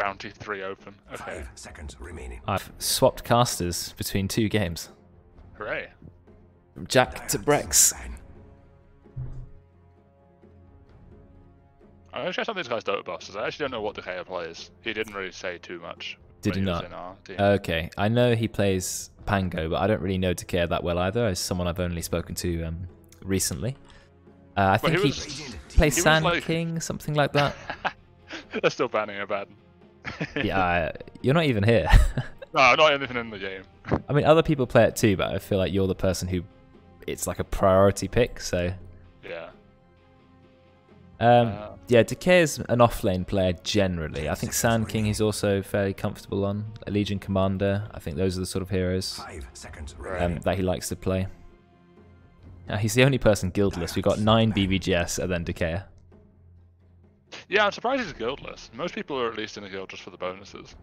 Bounty 3 open. Okay. 5 seconds remaining. I've swapped casters between 2 games. Hooray. From Jack to Brexx. I'm going to check some of these guys' Dota bosses. I actually don't know what Decayer plays. He didn't really say too much. Did he was not? in our team. Okay, I know he plays Pango, but I don't really know Decayer that well either. As someone I've only spoken to recently. I think he plays Sand like... King, something like that. They're still banning a bad. Yeah, you're not even here. No, not anything in the game. I mean, other people play it too, but I feel like you're the person who it's like a priority pick. So yeah. Yeah, Decayer's an offlane player generally. I think Sand King he's also fairly comfortable on. A Legion Commander, I think those are the sort of heroes 5 seconds that he likes to play. He's the only person guildless. We've got 9 BVGS and then Decayer. Yeah, I'm surprised he's guildless. Most people are at least in a guild just for the bonuses.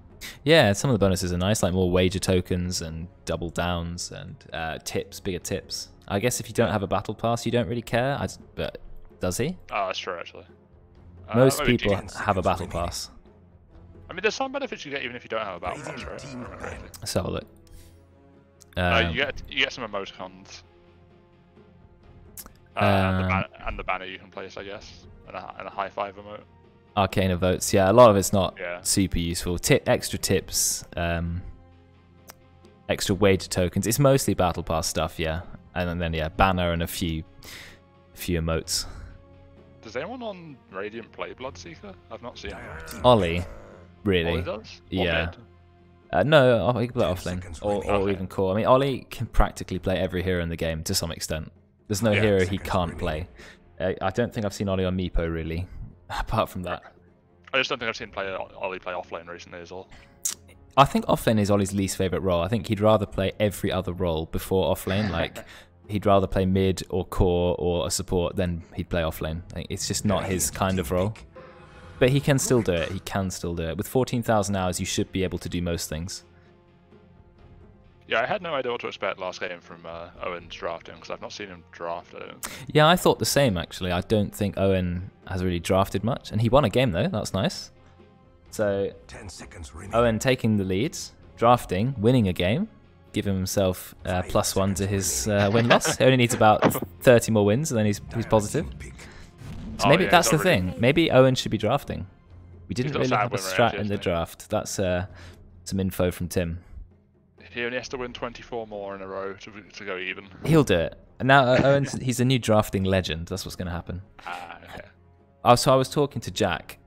Yeah, some of the bonuses are nice, like more wager tokens and double downs and tips, bigger tips. I guess if you don't have a battle pass, you don't really care. But does he? Oh, that's true actually. Most people have a battle pass. I mean, there's some benefits you get even if you don't have a battle pass, right? Let's have a look. You get some emoticons. And the banner you can place, I guess, and a high five emote. Arcana votes, yeah. A lot of it's not super useful. Extra tips, extra wager tokens. It's mostly battle pass stuff, yeah. And then yeah, banner and a few emotes. Does anyone on Radiant play Bloodseeker? I've not seen it. Oli, really? Oli does? Yeah. No, he can play offlane or even core. I mean, Oli can practically play every hero in the game to some extent. There's no hero he can't play. I don't think I've seen Oli on Meepo really, apart from that. I just don't think I've seen Oli play offlane recently as well. I think offlane is Oli's least favourite role. I think he'd rather play every other role before offlane. Like, he'd rather play mid or core or a support than he'd play offlane. It's just not his kind of role. But he can still do it. He can still do it. With 14,000 hours, you should be able to do most things. Yeah, I had no idea what to expect last game from Owen's drafting because I've not seen him draft. Yeah, I thought the same actually. I don't think Owen has really drafted much, and he won a game though. That's nice. So 10 seconds Owen taking the leads, drafting, winning a game, giving himself +1 to his win-loss. He only needs about 30 more wins, and then he's positive. So maybe that's the thing. Maybe Owen should be drafting. We didn't really have a strat in the draft. That's some info from Tim. He only has to win 24 more in a row to go even. He'll do it. And now Owen, he's a new drafting legend. That's what's going to happen. Okay. So I was talking to Jack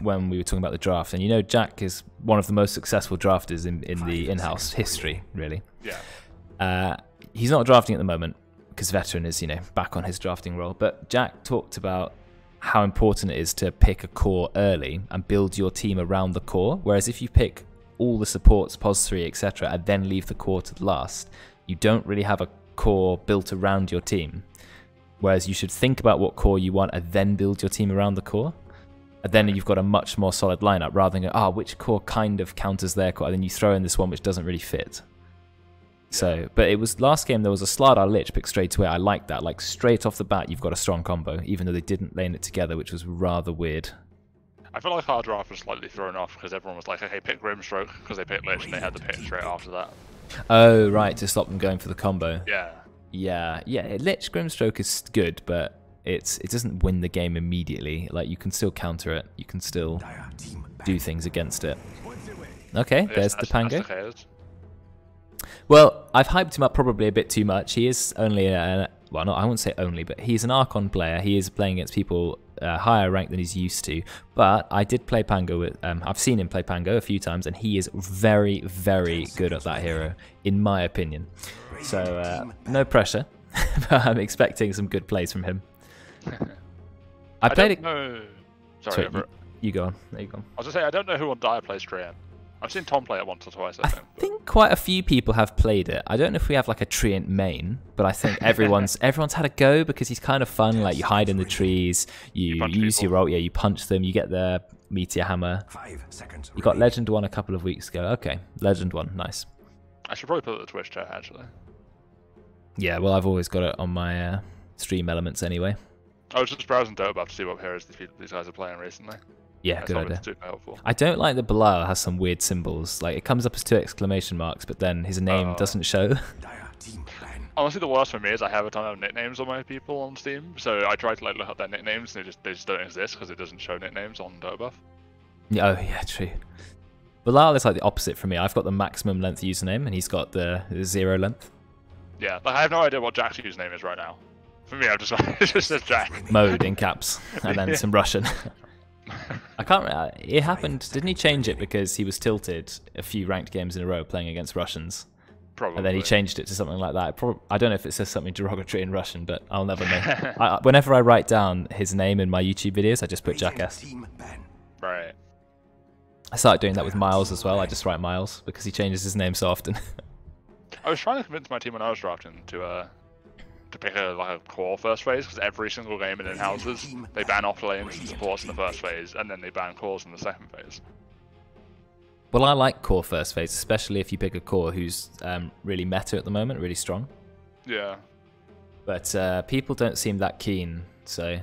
when we were talking about the draft, and you know Jack is one of the most successful drafters in the in-house history, really. Yeah. He's not drafting at the moment because Veteran is, back on his drafting role. But Jack talked about how important it is to pick a core early and build your team around the core. Whereas if you pick all the supports, POS 3, etc., and then leave the core to the last, you don't really have a core built around your team. Whereas you should think about what core you want and then build your team around the core. And then you've got a much more solid lineup rather than go, which core kind of counters their core, and then you throw in this one which doesn't really fit. So, but it was last game there was a Slardar Lich pick straight away. I like that. Like straight off the bat, you've got a strong combo, even though they didn't lane it together, which was rather weird. I feel like our draft was slightly thrown off because everyone was like, okay, pick Grimstroke because they picked Lich and they had the pick straight after that. Oh, right, to stop them going for the combo. Yeah. Yeah. Lich Grimstroke is good, but it doesn't win the game immediately. Like, you can still counter it. You can still do things against it. Okay, there's the Pango. Well, I've hyped him up probably a bit too much. He is only well, not, I wouldn't say only, but he's an Archon player. He is playing against people higher rank than he's used to. But I did play Pango with. I've seen him play Pango a few times, and he is very, very good at that hero, in my opinion. So no pressure, but I'm expecting some good plays from him. I played it. No, sorry, you go on. There you go. I was gonna say I don't know who on Dire plays Treant. I've seen Tom play it once or twice. I think quite a few people have played it. I don't know if we have like a Treant main, but I think everyone's had a go because he's kind of fun. Like you hide in the trees, you use your ult, you punch them, you get the meteor hammer. 5 seconds. You got Legend 1 a couple of weeks ago. Okay, Legend 1, nice. I should probably put it in the Twitch chat actually. Yeah, well, I've always got it on my stream elements anyway. I was just browsing Dota to see what heroes these guys are playing recently. Yeah, That's good not idea. super helpful. I don't like that Belial has some weird symbols. Like, it comes up as 2 exclamation marks, but then his name doesn't show. Dire team plan. Honestly, the worst for me is I have a ton of nicknames on my people on Steam, so I try to like look up their nicknames, and they just don't exist because it doesn't show nicknames on Dota Buff. Oh, yeah, true. Belial is like the opposite for me. I've got the maximum length username, and he's got the 0 length. Yeah, like I have no idea what Jack's username is right now. For me, I'm just like, it just says Jack. Mode in caps, and then some Russian. I can't remember. It happened. Didn't he change it because he was tilted a few ranked games in a row playing against Russians? Probably. And then he changed it to something like that. I don't know if it says something derogatory in Russian, but I'll never know. Whenever I write down his name in my YouTube videos, I just put Jackass. Team ban. Right. I started doing that with Miles as well. I just write Miles because he changes his name so often. I was trying to convince my team when I was drafting to pick a core first phase, because every single game in Inhouses, they ban off lanes and supports in the first phase, and then they ban cores in the second phase. Well, I like core first phase, especially if you pick a core who's really meta at the moment, really strong. Yeah. But people don't seem that keen, so...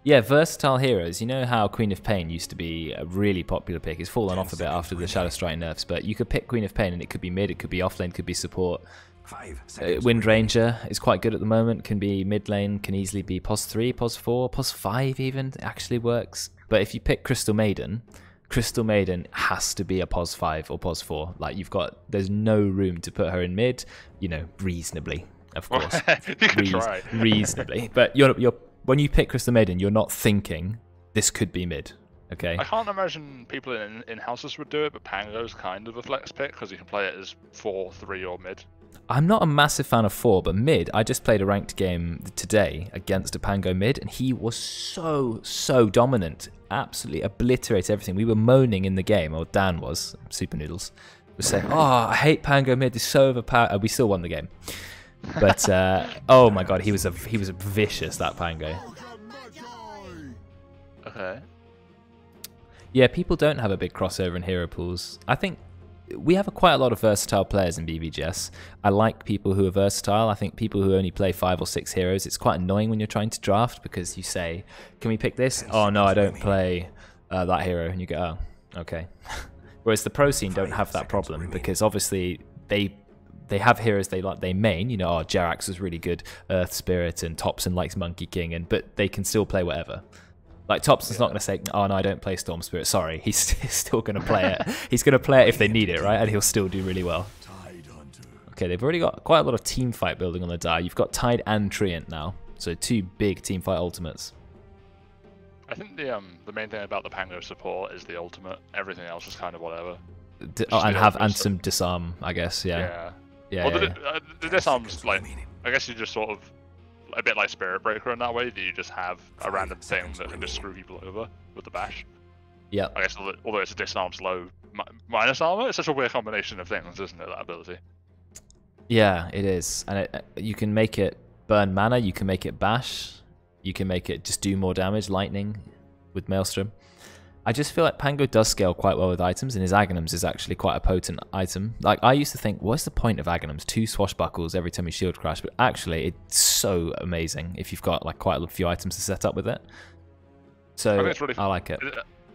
Yeah, versatile heroes. You know how Queen of Pain used to be a really popular pick? It's fallen off a bit after the Shadow Strike nerfs, but you could pick Queen of Pain and it could be mid, it could be offlane, it could be support. 5 seconds. Wind Ranger is quite good at the moment, can be mid lane, can easily be pos 3, pos 4, pos 5 even, it actually works. But if you pick Crystal Maiden has to be a pos 5 or pos 4. Like, there's no room to put her in mid, you know, reasonably, of course. You can try. Reasonably. But when you pick Crystal Maiden, you're not thinking, this could be mid. Okay. I can't imagine people in houses would do it, but Pango's kind of a flex pick because you can play it as 4, 3, or mid. I'm not a massive fan of 4, but mid, I just played a ranked game today against a Pango mid, and he was so dominant. Absolutely obliterated everything. We were moaning in the game, or Dan was, SupahNoodlz, was saying, oh, I hate Pango mid, it's so overpowered. We still won the game. But, oh my god, he was a vicious, that Pango. Okay. Yeah, people don't have a big crossover in hero pools. I think we have quite a lot of versatile players in BVGS. I like people who are versatile. I think people who only play 5 or 6 heroes, it's quite annoying when you're trying to draft because you say, can we pick this? Oh no, I don't play that hero. And you go, oh, okay. Whereas the pro scene don't have that problem because obviously they have heroes they main. You know, oh, Jerax is really good, Earth Spirit, and Thompson likes Monkey King, but they can still play whatever. Like, Thompson's not going to say, oh no, I don't play Storm Spirit, sorry. He's still going to play it. He's going to play it if they need it, right? And he'll still do really well. Okay, they've already got quite a lot of team fight building on the die. You've got Tide and Treant now. So 2 big team fight ultimates. I think the main thing about the Pango support is the ultimate. Everything else is kind of whatever. And some disarm, I guess, yeah. Well, the disarm's like, I guess you just sort of a bit like Spirit Breaker in that way, that you just have a random thing that can just screw people over with the bash. Yeah. I guess although it's a disarms low minus armor, it's such a weird combination of things, isn't it, that ability? Yeah, it is. And you can make it burn mana, you can make it bash, you can make it just do more damage, lightning with Maelstrom. I just feel like Pango does scale quite well with items, and his Aghanims is actually quite a potent item. Like, I used to think, what's the point of Aghanims? 2 swashbuckles every time you shield crash, but actually it's so amazing if you've got like quite a few items to set up with it. So I like it.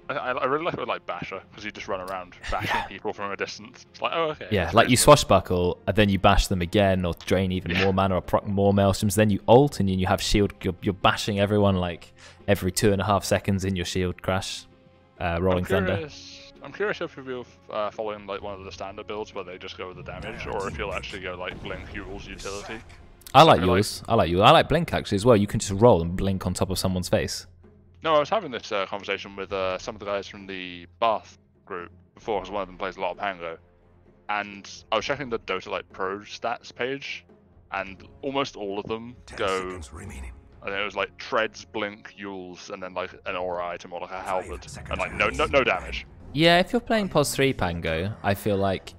I really like it with like Basher, because you just run around bashing people from a distance. It's like, oh, okay. Yeah, like you swashbuckle, and then you bash them again, or drain even more mana, or proc more Maelstroms, then you ult, and you have shield, you're bashing everyone like every 2.5 seconds in your shield crash. Rolling Thunder. I'm curious if you're following like one of the standard builds where they just go with the damage, or if you'll actually go like Blink Yule's utility. I like yours. I like Blink actually as well. You can just roll and blink on top of someone's face. No, I was having this conversation with some of the guys from the Bath group before, because one of them plays a lot of Pango, and I was checking the Dota like Pro stats page, and almost all of them go. I think it was like Treads, Blink, Yules, and then like an aura item or like a halberd, and like no damage. Yeah, if you're playing pos 3 Pango, I feel like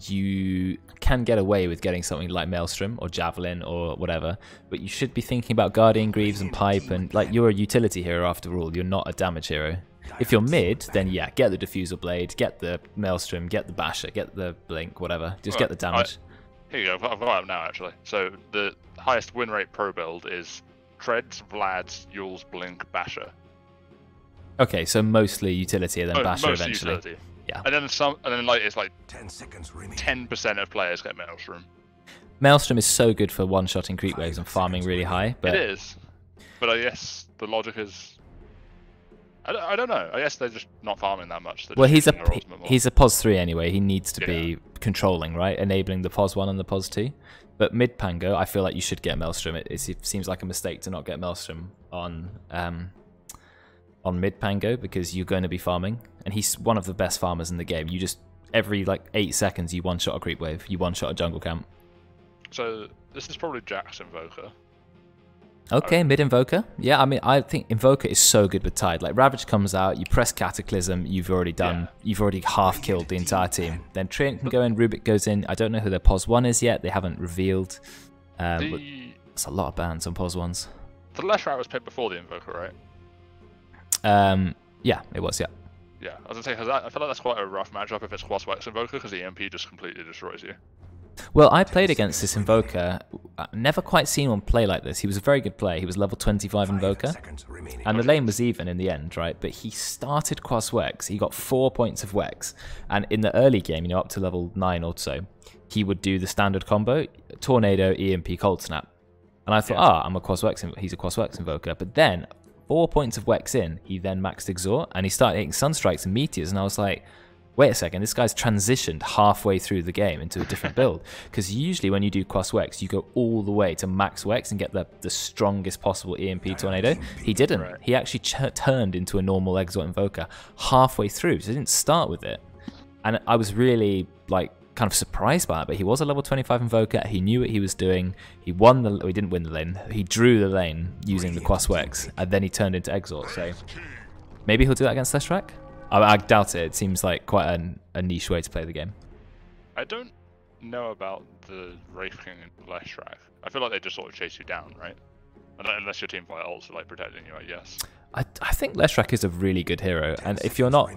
you can get away with getting something like Maelstrom or Javelin or whatever, but you should be thinking about Guardian Greaves and Pipe, and like, you're a utility hero after all, you're not a damage hero. If you're mid, then yeah, get the Diffusal Blade, get the Maelstrom, get the Basher, get the Blink, whatever, just get the damage. Here you go, I've got it now actually. So the highest win rate pro build is Treads, Vlad's, Yule's, Blink, Basher. Okay, so mostly utility and then Basher Mostly eventually. utility. Yeah. And then like it's like 10 seconds remaining. 10% of players get Maelstrom. Maelstrom is so good for one-shotting creep waves and farming really high, but It is, but I guess the logic is, I don't know. I guess they're just not farming that much. well, he's a pos 3 anyway. He needs to be controlling, right, enabling the pos 1 and the pos 2. But mid Pango, I feel like you should get Maelstrom. It seems like a mistake to not get Maelstrom on mid Pango because you're going to be farming, and he's one of the best farmers in the game. You just every like 8 seconds you one-shot a creep wave, you one-shot a jungle camp. So this is probably Jack's Invoker. Okay, mid Invoker. Yeah, I mean, I think Invoker is so good with Tide. Like, Ravage comes out, you press Cataclysm, you've already half killed the entire team. Then Treant can go in, Rubik goes in. I don't know who their pos 1 is yet. They haven't revealed. It's a lot of bans on pos 1s. The Leshrat was picked before the Invoker, right? Yeah, it was, yeah. Yeah, I was going to say, because I feel like that's quite a rough matchup if it's Crosswax Invoker, because the EMP just completely destroys you. Well, I played against this Invoker. I've never quite seen one play like this. He was a very good player. He was level 25 Invoker. And the lane was even in the end, right? But he started cross Wex. He got 4 points of Wex. And in the early game, up to level 9 or so, he would do the standard combo, Tornado, EMP, Cold Snap. And I thought, I'm a cross Wex, he's a cross Wex Invoker. But then, 4 points of Wex in, he then maxed Exhort, and he started hitting Sunstrikes and Meteors, and I was like, wait a second, this guy's transitioned halfway through the game into a different build. Because usually when you do cross Wex, you go all the way to max Wex and get the strongest possible EMP Tornado. He didn't. Right. He actually turned into a normal Exhort Invoker halfway through, so he didn't start with it. And I was really, like, kind of surprised by it, but he was a level 25 Invoker. He knew what he was doing. He didn't win the lane. He drew the lane using the cross Wex, and then he turned into Exhort, so maybe he'll do that against Leshrat? I doubt it. It seems like quite a niche way to play the game. I don't know about the Wraith King and Leshrat. I feel like they just sort of chase you down, right? Unless your team fight ults are like protecting you, I guess. I think Leshrat is a really good hero, and if you're not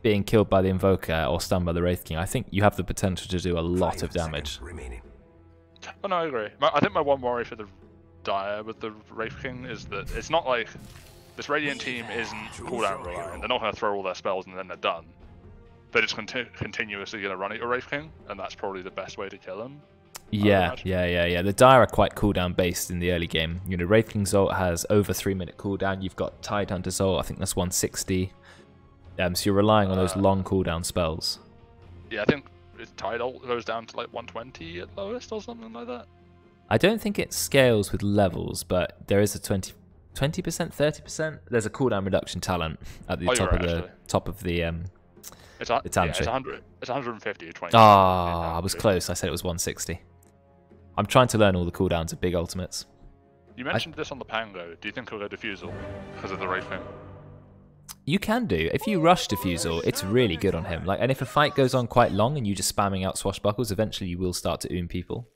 being killed by the Invoker or stunned by the Wraith King, I think you have the potential to do a lot of damage. Oh no, I agree. I think my one worry for the Dire with the Wraith King is that it's not like this Radiant team isn't cooldown reliant. They're not going to throw all their spells and then they're done. They're just continuously going to run at your Wraith King, and that's probably the best way to kill him. Yeah. The Dire are quite cooldown based in the early game. Wraith King's ult has over 3-minute cooldown. You've got Tidehunter's ult, I think that's 160. So you're relying on those long cooldown spells. Yeah, I think Tide ult goes down to like 120 at lowest or something like that. I don't think it scales with levels, but there is a 20%, 30%. There's a cooldown reduction talent at the top of the it's 100. It's 150 or 20. I was close. I said it was 160. I'm trying to learn all the cooldowns of big ultimates. You mentioned this on the Pango. Do you think he'll go Diffusal because of the Wraith King? You can do. If you rush Diffusal, it's really good on him. And if a fight goes on quite long and you're just spamming out swashbuckles, eventually you will start to oom people.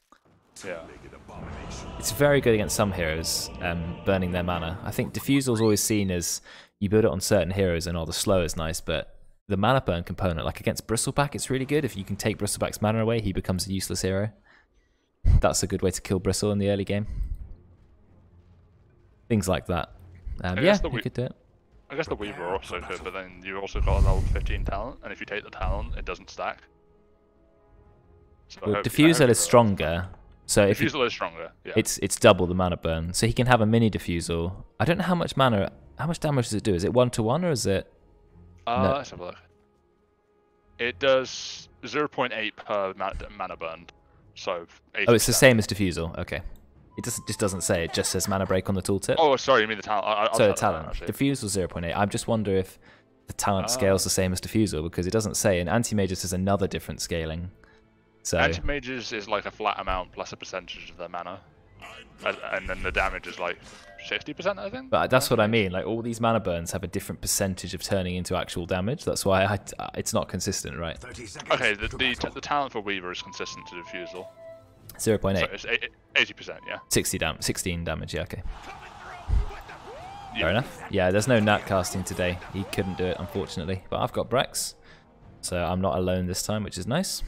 Yeah. It's very good against some heroes, burning their mana. I think Diffusal's always seen as you build it on certain heroes and the slow is nice, but the mana burn component, like against Bristleback, it's really good. If you can take Bristleback's mana away, he becomes a useless hero. That's a good way to kill Bristle in the early game. Things like that. You could do it. I guess the Weaver also could, but then you also got a level 15 talent, and if you take the talent, it doesn't stack. So well, Diffusal is stronger. So if Diffusal is stronger, yeah. It's double the mana burn. So he can have a mini Diffusal. I don't know how much damage does it do? Is it 1-to-1 or is it? No. Let's have a look. It does 0.8 per mana burn. So 80%. Oh, it's the same as Diffusal. Okay. It just doesn't say. It just says mana break on the tooltip. Oh, sorry, you mean the talent? So the talent. Diffusal 0.8. I just wonder if the talent scales the same as Diffusal because it doesn't say. And Anti-Mages is another different scaling. So Anti-Mages is like a flat amount plus a percentage of their mana, and then the damage is like 60%, I think. But that's what I mean. Like all these mana burns have a different percentage of turning into actual damage. That's why it's not consistent, right? Okay, the talent for Weaver is consistent to Diffusal. 0.8. So it's 80%, yeah. 16 damage, yeah, okay. Fair enough. Yeah, there's no Nat casting today. He couldn't do it, unfortunately. But I've got Brexx, so I'm not alone this time, which is nice.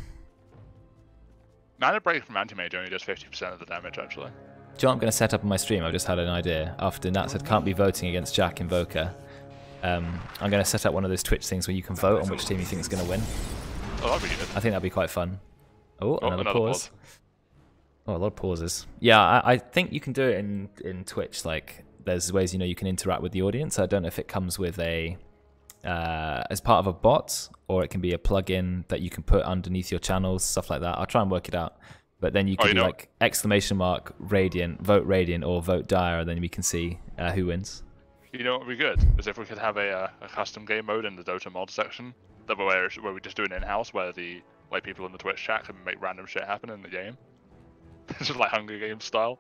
Mana break from Anti-Mage only does 50% of the damage, actually. Do you know what I'm going to set up on my stream? I've just had an idea. After Nat said can't be voting against Jack Invoker, I'm going to set up one of those Twitch things where you can vote on which team you think is going to win. Oh, that'd be good. I think that'd be quite fun. Oh, another pause. pause. Oh, a lot of pauses. Yeah, I think you can do it in Twitch. Like, there's ways you can interact with the audience. I don't know if it comes with a as part of a bot, or it can be a plugin that you can put underneath your channels, stuff like that. I'll try and work it out. But then you can do like ! Radiant, vote Radiant, or vote Dire, and then we can see who wins. You know what would be good? Is if we could have a custom game mode in the Dota mod section, that where we just do an in-house where the people in the Twitch chat can make random shit happen in the game. It's just like Hunger Games style.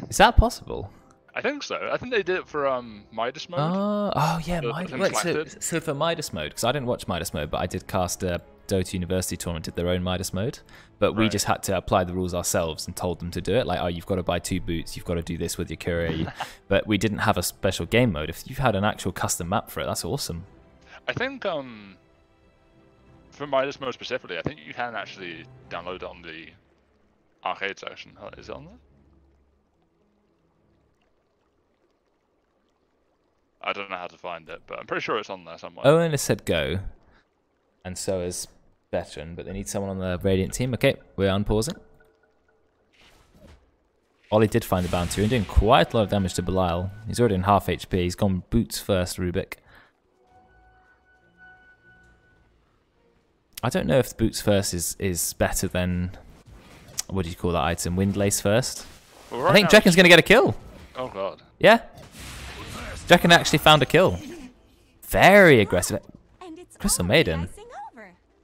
Is that possible? I think so. I think they did it for Midas mode. Oh yeah, Midas. So for Midas mode, because I didn't watch Midas mode, but I did cast a Dota University tournament did their own Midas mode, but we just had to apply the rules ourselves and told them to do it. Like, oh, you've got to buy 2 boots, you've got to do this with your courier. But we didn't have a special game mode. If you've had an actual custom map for it, that's awesome. I think for Midas mode specifically, I think you can actually download it on the arcade section. Is it on there? I don't know how to find it, but I'm pretty sure it's on there somewhere. Owen has said go, and so has Veteran, but they need someone on the Radiant team. Okay, we're unpausing. Oli did find the bounty and doing quite a lot of damage to Belial. He's already in half HP. He's gone boots first, Rubik. I don't know if the boots first is better than, what do you call that item? Windlace first? Well, right, I think Drekkon's going to get a kill. Oh god. Yeah. Drekkon actually found a kill. Very aggressive. Crystal Maiden.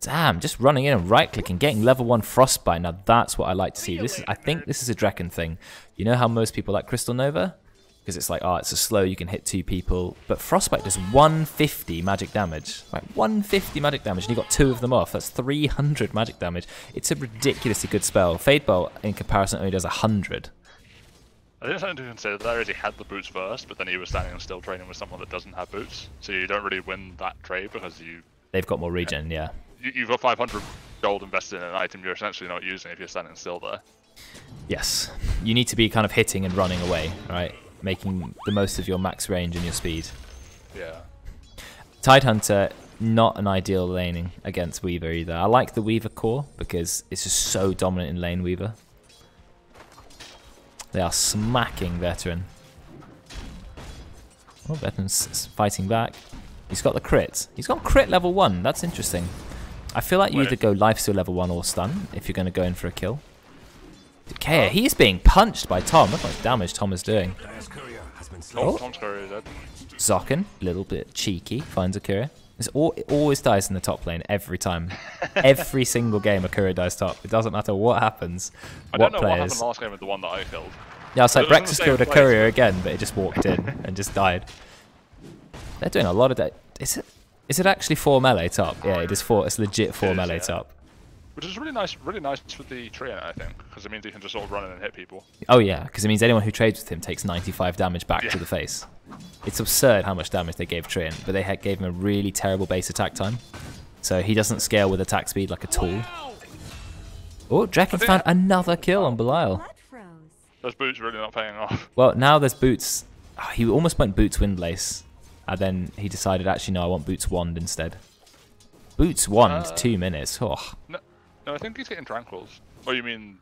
Damn, just running in and right-clicking, getting level 1 Frostbite. Now that's what I like to see. I think this is a Drekkon thing. You know how most people like Crystal Nova? Because it's like, oh, it's a slow, you can hit 2 people. But Frostbite does 150 magic damage. Right, 150 magic damage, and you got 2 of them off. That's 300 magic damage. It's a ridiculously good spell. Fade Bolt, in comparison, only does 100. I think something to consider there is he had the boots first, but then he was standing still training with someone that doesn't have boots. So you don't really win that trade because they've got more regen, yeah. You've got 500 gold invested in an item you're essentially not using if you're standing still there. Yes. You need to be kind of hitting and running away, right? Making the most of your max range and your speed. Yeah. Tidehunter, not an ideal laning against Weaver either. I like the Weaver core because it's just so dominant in lane Weaver. They are smacking Veteran. Oh, Veteran's fighting back. He's got the crit. He's got crit level 1. That's interesting. I feel like you either go lifesteal level 1 or stun if you're going to go in for a kill. Decayer, he's being punched by Thom. Look how much damage Thom is doing. Oh, Thom's courier is dead. xokn, a little bit cheeky, finds a courier. It always dies in the top lane every time. Every single game a courier dies top. It doesn't matter what happens. I don't know what happened last game with the one that I killed. Yeah, it's like Brexx has killed a courier again, but it just walked in and just died. They're doing a lot of that. Is it actually 4 melee top? Yeah, it is 4. It's legit 4 melee top. Which is really nice for the trio, I think, because it means you can just sort of run in and hit people. Oh yeah, because it means anyone who trades with him takes 95 damage back to the face. It's absurd how much damage they gave Trian, but they gave him a really terrible base attack time. So he doesn't scale with attack speed like a tool. Oh, Drekkon found another kill on Belial. Those boots really not paying off. Well, now there's boots. Oh, he almost went boots Windlace, and then he decided, actually, no, I want boots Wand instead. Boots Wand, 2 minutes. Oh. No, I think he's getting Tranquils. Oh, you mean...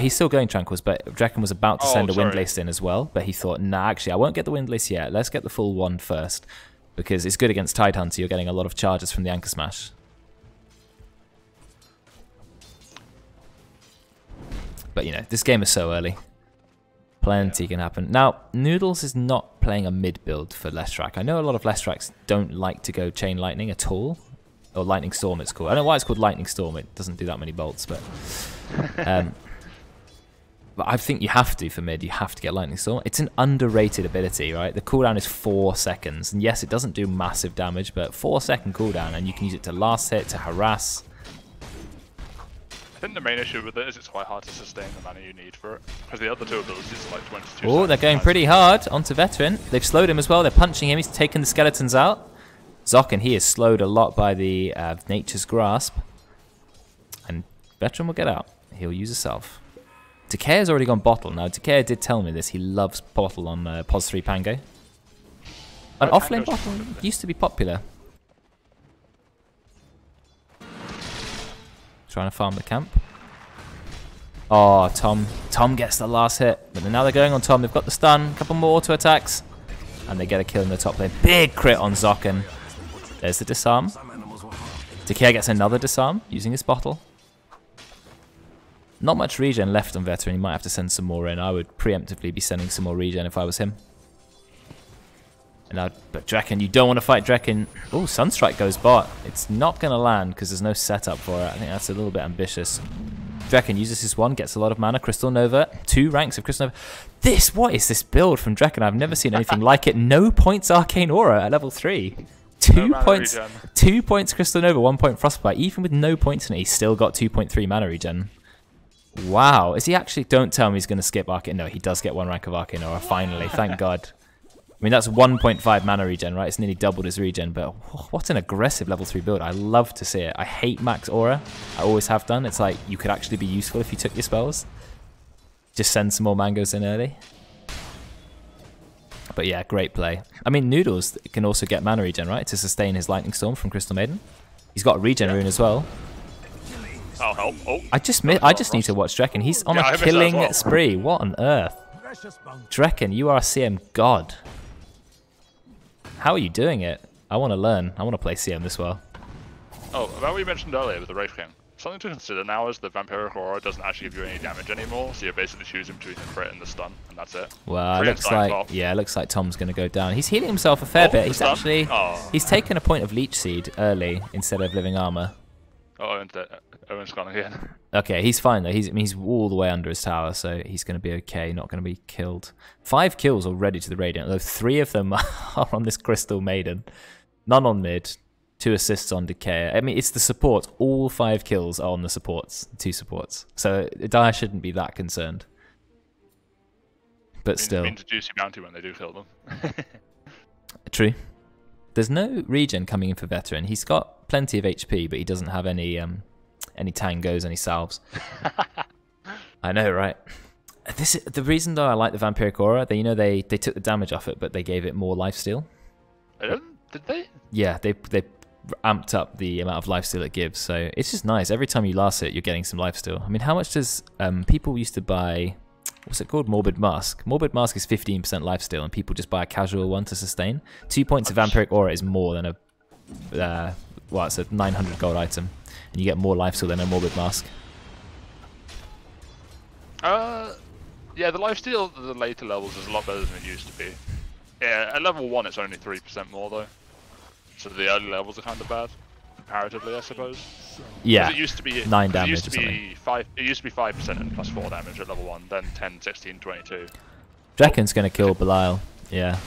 He's still going Tranquils, but Drekkon was about to send a Windlace in as well, but he thought, nah, actually, I won't get the Windlace yet. Let's get the full Wand first, because it's good against Tidehunter. You're getting a lot of charges from the Anchor Smash. But, you know, this game is so early. Plenty can happen. Now, Noodles is not playing a mid build for Leshrac. I know a lot of Leshracs don't like to go Chain Lightning at all. Or Lightning Storm, it's called. I don't know why it's called Lightning Storm. It doesn't do that many bolts, but... but I think you have to, for mid, you have to get Lightning Storm. It's an underrated ability, right? The cooldown is 4 seconds. And yes, it doesn't do massive damage, but 4-second cooldown, and you can use it to last hit, to harass... I think the main issue with it is it's quite hard to sustain the mana you need for it. Because the other two abilities are like 22 Oh, they're going pretty hard onto Veteran. They've slowed him as well. They're punching him. He's taken the skeletons out. xokn, he is slowed a lot by the Nature's Grasp. And Veteran will get out. He'll use a self. Decayer's already gone bottle. Now, Decayer did tell me this. He loves bottle on POS 3 Pango. An offlane bottle used to be popular. Trying to farm the camp. Oh, Tom gets the last hit. But now they're going on Tom. They've got the stun. A couple more auto attacks. And they get a kill in the top lane. Big crit on xokn. There's the disarm. Decayer gets another disarm using his bottle. Not much regen left on Veteran. He might have to send some more in. I would preemptively be sending some more regen if I was him. And but Drekkon, you don't want to fight Drekkon. Oh, Sunstrike goes bot. It's not going to land because there's no setup for it. I think that's a little bit ambitious. Drekkon uses his one, gets a lot of mana. Crystal Nova, 2 ranks of Crystal Nova. What is this build from Drekkon? I've never seen anything like it. No points Arcane Aura at level 3. 2 points, 2 points Crystal Nova, 1 point Frostbite. Even with no points in it, he's still got 2.3 mana regen. Wow. Is he actually... Don't tell me he's going to skip Arcane... No, he does get 1 rank of Arcane Aura, finally. Thank God. I mean, that's 1.5 mana regen, right? It's nearly doubled his regen, but what an aggressive level 3 build. I love to see it. I hate max aura. I always have done. It's like, you could actually be useful if you took your spells. Just send some more mangoes in early. But yeah, great play. I mean, Noodles can also get mana regen, right? To sustain his Lightning Storm from Crystal Maiden. He's got a regen rune as well. I'll help. Oh. I just need to watch Drekkon. He's on a killing spree. What on earth? Drekkon, you are a CM god. How are you doing it? I want to learn. I want to play CM this well. Oh, about what you mentioned earlier with the Wraith King. Something to consider now is the Vampiric Aura doesn't actually give you any damage anymore, so you're basically choosing between the crit and the stun, and that's it. Well, it looks like Tom's going to go down. He's healing himself a fair bit. He's actually he's taken a point of Leech Seed early instead of Living Armor. Oh, Owen's gone again. Okay, he's fine though. He's all the way under his tower, so he's going to be okay. Not going to be killed. 5 kills already to the Radiant, though 3 of them are on this Crystal Maiden. None on mid. 2 assists on Decayer. I mean, it's the support. All 5 kills are on the supports. 2 supports. So Dire shouldn't be that concerned. But still. It means a juicy bounty when they do kill them. True. There's no regen coming in for Veteran. He's got plenty of HP, but he doesn't have any tangos, any salves. I know, right? The reason though I like the Vampiric Aura, they took the damage off it, but they gave it more lifesteal. Did they? Yeah, they amped up the amount of lifesteal it gives, so it's just nice. Every time you last it, you're getting some lifesteal. I mean, how much does people used to buy? What's it called? Morbid Mask. Morbid Mask is 15% lifesteal, and people just buy a casual one to sustain. 2 points of Vampiric Aura is more than it's a 900 gold item, and you get more lifesteal than a Morbid Mask. Yeah, the lifesteal at the later levels is a lot better than it used to be. Yeah, at level 1 it's only 3% more though. So the early levels are kind of bad, comparatively, I suppose. Yeah, it used to be 9 damage. It used to be 5% and plus 4 damage at level 1, then 10, 16, 22. Drekkon's gonna kill Belial. Yeah.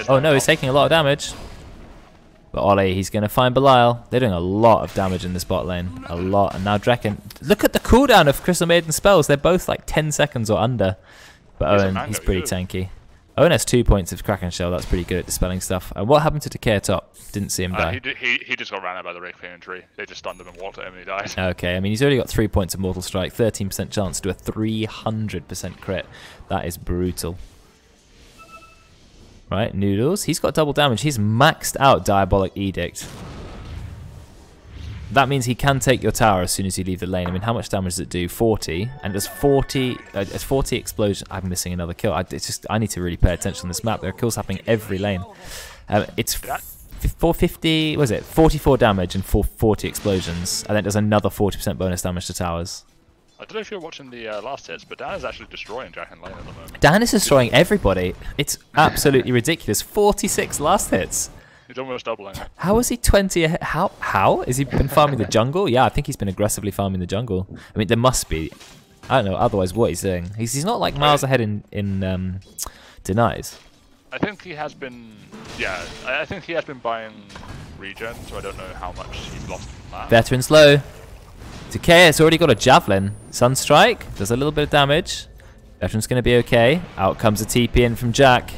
Oh no, he's taking a lot of damage. But Oli, he's gonna find Belial. They're doing a lot of damage in this bot lane, a lot. And now Drekkon. Look at the cooldown of Crystal Maiden spells. They're both like 10 seconds or under. But Owen, he's pretty tanky. Owen has 2 points of Kraken Shell. That's pretty good at dispelling stuff. And what happened to Decayer top? Didn't see him die. He just got ran out by the Wraith King tree. They just stunned him and walked him and he died. Okay, I mean, he's already got 3 points of Mortal Strike, 13% chance to do a 300% crit. That is brutal. Right, Noodles. He's got double damage. He's maxed out Diabolic Edict. That means he can take your tower as soon as you leave the lane. I mean, how much damage does it do? 40. And there's 40 explosions. I'm missing another kill. I need to really pay attention on this map. There are kills happening every lane. It's 450, what is it? 44 damage and 40 explosions. And then there's another 40% bonus damage to towers. I don't know if you're watching the last hits, but Dan is actually destroying Drekkon lane at the moment. Dan is destroying everybody. It's absolutely ridiculous. 46 last hits. He's almost doubling it. How is he 20 ahead? How? Has he been farming the jungle? Yeah, I think he's been aggressively farming the jungle. I mean, there must be. I don't know, otherwise what he's doing. He's not like miles ahead in denies. I think he has been, yeah, I think he has been buying regen, so I don't know how much he's lost from that. Veteran's low. Decayer's already got a Javelin. Sunstrike does a little bit of damage. Veteran's going to be okay. Out comes a TP in from Jack.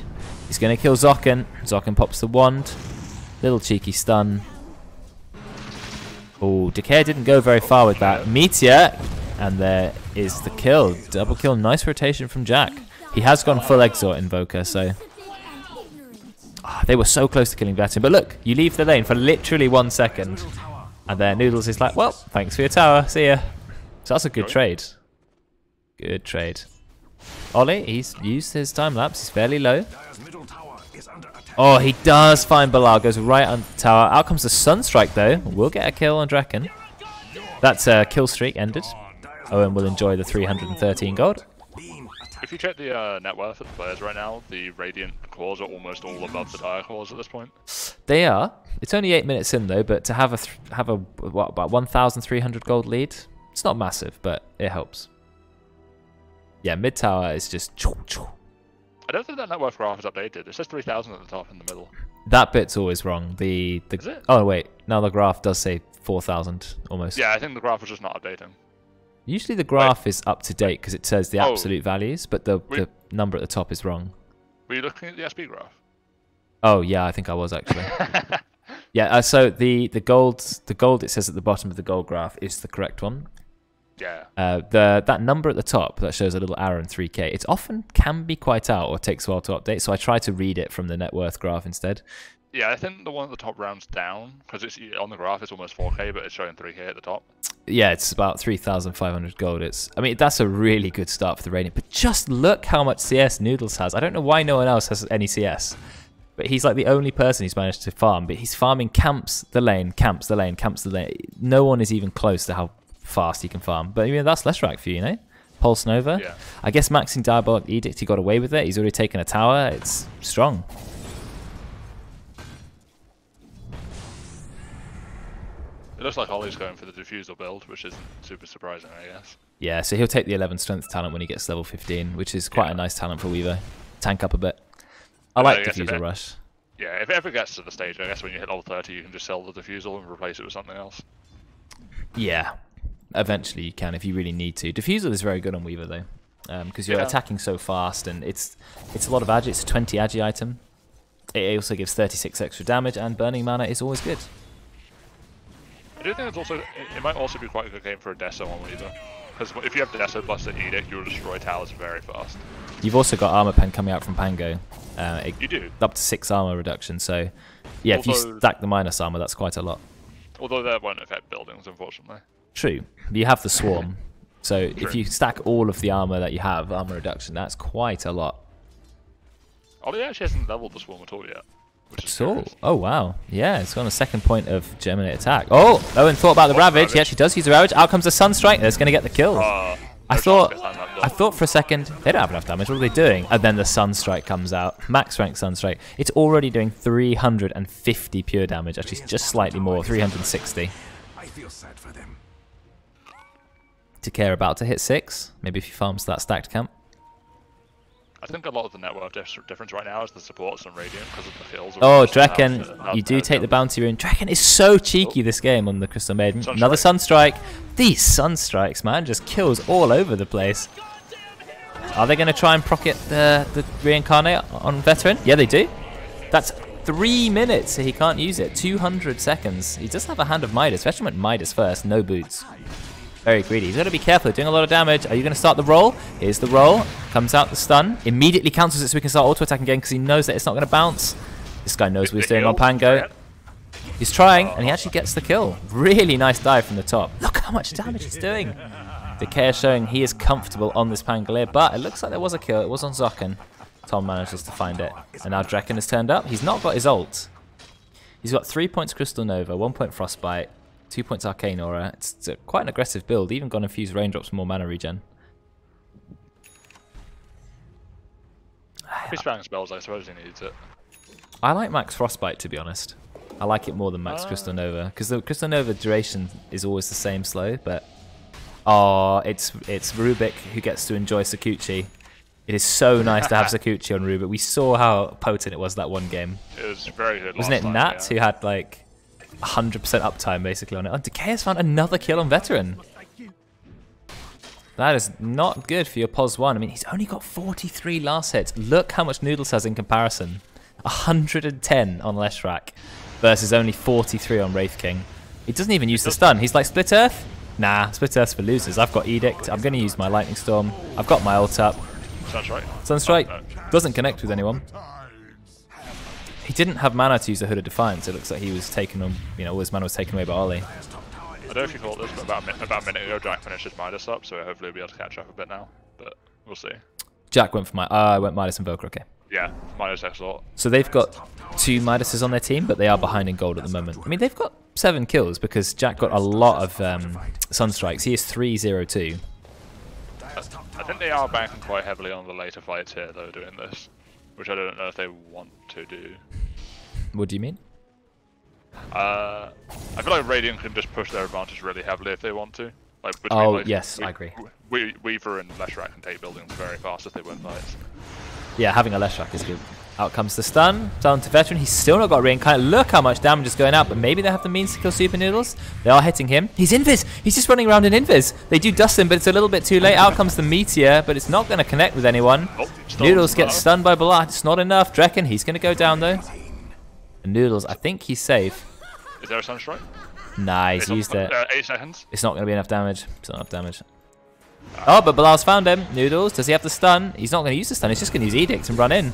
He's going to kill xokn. xokn pops the wand. Little cheeky stun. Oh, Decayer didn't go very far with that. Meteor. And there is the kill. Double kill. Nice rotation from Jack. He has gone full Exort Invoker, so... They were so close to killing Veteran, but look, you leave the lane for literally 1 second, and then Noodlz is like, well, thanks for your tower, see ya. So that's a good trade. Good trade. Oli, he's used his time lapse, he's fairly low. Oh, he does find Belial, goes right under the tower. Out comes the Sunstrike though, we'll get a kill on Drekkon. That's a kill streak ended. Owen will enjoy the 313 gold. If you check the net worth of the players right now, the Radiant cores are almost all above the Dire cores at this point. They are. It's only 8 minutes in though, but to have what, about 1,300 gold lead, it's not massive, but it helps. Yeah, mid tower is just. I don't think that net worth graph is updated. It says 3,000 at the top in the middle. That bit's always wrong. Is it? Oh wait, now the graph does say 4,000 almost. Yeah, I think the graph was just not updating. Usually the graph is up to date because it says the absolute values, but the number at the top is wrong. Were you looking at the SP graph? Oh yeah, I think I was actually. Yeah, so the gold it says at the bottom of the gold graph is the correct one. Yeah. That number at the top that shows a little arrow in 3K, it often can be quite out or takes a while to update, so I try to read it from the net worth graph instead. Yeah, I think the one at the top rounds down because it's on the graph. It's almost 4K, but it's showing 3K at the top. Yeah, it's about 3,500 gold. I mean, that's a really good start for the Radiant. But just look how much CS Noodlz has. I don't know why no one else has any CS, but he's like the only person who's managed to farm. But he's farming camps the lane, camps the lane, camps the lane. No one is even close to how fast he can farm. But I mean, that's Leshrac for you, you know. Pulse Nova. Yeah. I guess maxing Diabolic Edict, he got away with it. He's already taken a tower. It's strong. It looks like Oli's going for the diffusal build, which isn't super surprising, I guess. Yeah, so he'll take the 11 strength talent when he gets level 15, which is quite a nice talent for Weaver. Tank up a bit. I like diffusal rush. Yeah, if it ever gets to the stage, I guess when you hit level 30, you can just sell the diffusal and replace it with something else. Yeah, eventually you can if you really need to. Diffusal is very good on Weaver though, because you're attacking so fast, and it's a lot of agi. It's a 20 agi item. It also gives 36 extra damage, and burning mana is always good. I do think it might also be quite a good game for a Deso on Weaver. Because if you have Deso plus the Edict, you'll destroy towers very fast. You've also got Armor Pen coming out from Pango. You do? Up to 6 armor reduction, so yeah, if you stack the minus armor, that's quite a lot. Although that won't affect buildings, unfortunately. True. You have the Swarm, so if you stack all of the armor that you have, armor reduction, that's quite a lot. Oli actually hasn't leveled the Swarm at all yet. Oh wow, yeah, it's got a second point of Germinate attack. Oh, Owen thought about the Ravage. He actually does use the Ravage. Out comes the Sunstrike. That's going to get the kill. I thought for a second they don't have enough damage. What are they doing? And then the Sunstrike comes out. Max rank Sunstrike. It's already doing 350 pure damage. Actually, just slightly more, 360. I feel sad for them. Decayer about to hit 6. Maybe if he farms that stacked camp. I think a lot of the net worth difference right now is the supports on Radiant because of the kills. Oh, Drekkon, you do take the bounty rune. Drekkon is so cheeky this game on the Crystal Maiden. Another Sunstrike. These Sunstrikes, man, just kills all over the place. Are they going to try and procket the reincarnate on Veteran? Yeah, they do. That's 3 minutes, so he can't use it. 200 seconds. He does have a Hand of Midas. Veteran went Midas first, no boots. Very greedy. He's got to be careful. Doing a lot of damage. Are you going to start the roll? Here's the roll. Comes out the stun. Immediately cancels it so we can start auto-attacking again because he knows that it's not going to bounce. This guy knows what he's doing on Pango. He's trying, and he actually gets the kill. Really nice dive from the top. Look how much damage he's doing. Decayer showing he is comfortable on this Pangolier, but it looks like there was a kill. It was on XokN. Tom manages to find it. And now Drekkon has turned up. He's not got his ult. He's got 3 points Crystal Nova, 1 point Frostbite, 2 points Arcane Aura. It's quite an aggressive build. Even gone infuse Raindrops for more mana regen. If he's spamming spells, I suppose he needs it. I like Max Frostbite, to be honest. I like it more than Max Crystal Nova. Because the Crystal Nova duration is always the same slow, but... Oh, it's Rubik who gets to enjoy Sakuchi. It is so nice to have Sakuchi on Rubik. We saw how potent it was that one game. It was very good. Wasn't it Nat who had like 100% uptime basically on it? Oh, Decayer's found another kill on Veteran. That is not good for your POS 1. I mean, he's only got 43 last hits. Look how much Noodlz has in comparison. 110 on Leshrac versus only 43 on Wraith King. He doesn't even use the stun. He's like, Split Earth? Nah, Split Earth's for losers. I've got Edict. I'm going to use my Lightning Storm. I've got my ult up. Sunstrike. Sunstrike doesn't connect with anyone. He didn't have mana to use the Hood of Defiance. It looks like he was taken on, you know, all his mana was taken away by Oli. I don't know if you caught this, but about a minute ago, Jack finished his Midas up, so hopefully we'll be able to catch up a bit now. But we'll see. Jack went for I went Midas and Invoker, okay. Yeah, Midas Exort. So they've got 2 Midases on their team, but they are behind in gold at the moment. I mean, they've got 7 kills because Jack got a lot of Sunstrikes. He is 3-0-2. I think they are banking quite heavily on the later fights here, though, doing this. Which I don't know if they want to do. What do you mean? I feel like Radiant can just push their advantage really heavily if they want to. Like between, Oh, like, yes, I agree. Weaver and Leshrac can take buildings very fast if they win fights. Yeah, having a Leshrac is good. Out comes the stun. Down to Veteran. He's still not got reincarnate. Look how much damage is going out, but maybe they have the means to kill SupahNoodlz. They are hitting him. He's invis. He's just running around in invis. They do dust him, but it's a little bit too late. Out comes the Meteor, but it's not going to connect with anyone. Oh, Noodles gets stunned by Belial. It's not enough. Drekkon, he's going to go down though. And Noodles, I think he's safe. Is there a Sunstrike? Nah, he's used it. 8 seconds. It's not going to be enough damage. It's not enough damage. Oh, but Belial's found him. Noodles, does he have the stun? He's not going to use the stun. He's just going to use Edict and run in.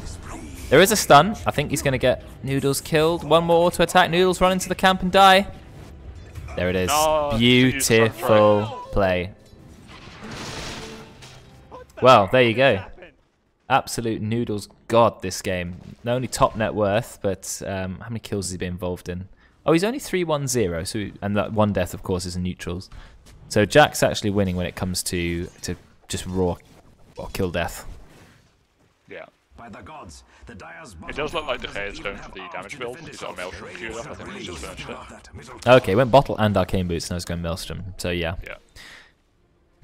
There is a stun. I think he's going to get Noodles killed. One more auto attack. Noodles run into the camp and die. There it is. No, beautiful play. Well, there you go. Absolute Noodles god this game. Not only top net worth, but how many kills has he been involved in? Oh, he's only 3-1-0, so, and that 1 death, of course, is in neutrals. So Jack's actually winning when it comes to just raw or kill death. Yeah. By the gods, the Dyer's It does look like Decayer is going for the damage build. He's got a Maelstrom queued up. I think he's just finished it. Okay, went Bottle and Arcane Boots, and I was going Maelstrom. So yeah. Yeah.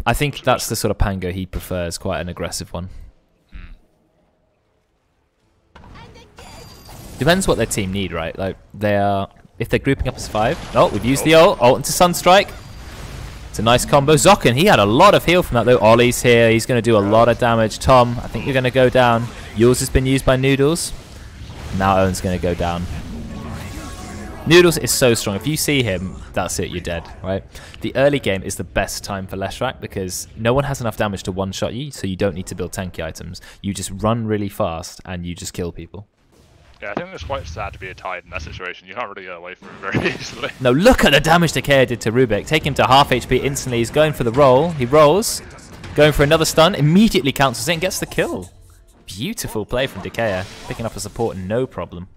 I think that's the sort of Pango he prefers, quite an aggressive one. Depends what their team need, right? Like they are, if they're grouping up as 5. Oh, we've used the ult into Sunstrike. It's a nice combo. xokn, he had a lot of heal from that though. Oli's here. He's going to do a lot of damage. Tom, I think you're going to go down. Yours has been used by Noodles. Now Owen's going to go down. Noodles is so strong. If you see him, that's it. You're dead, right? The early game is the best time for Leshrac because no one has enough damage to one-shot you, so you don't need to build tanky items. You just run really fast and you just kill people. Yeah, I think it's quite sad to be a tide in that situation. You can't really get away from it very easily. No, look at the damage Decayer did to Rubik. Take him to half HP instantly. He's going for the roll. He rolls. Going for another stun. Immediately cancels it and gets the kill. Beautiful play from Decayer. Picking up a support, no problem.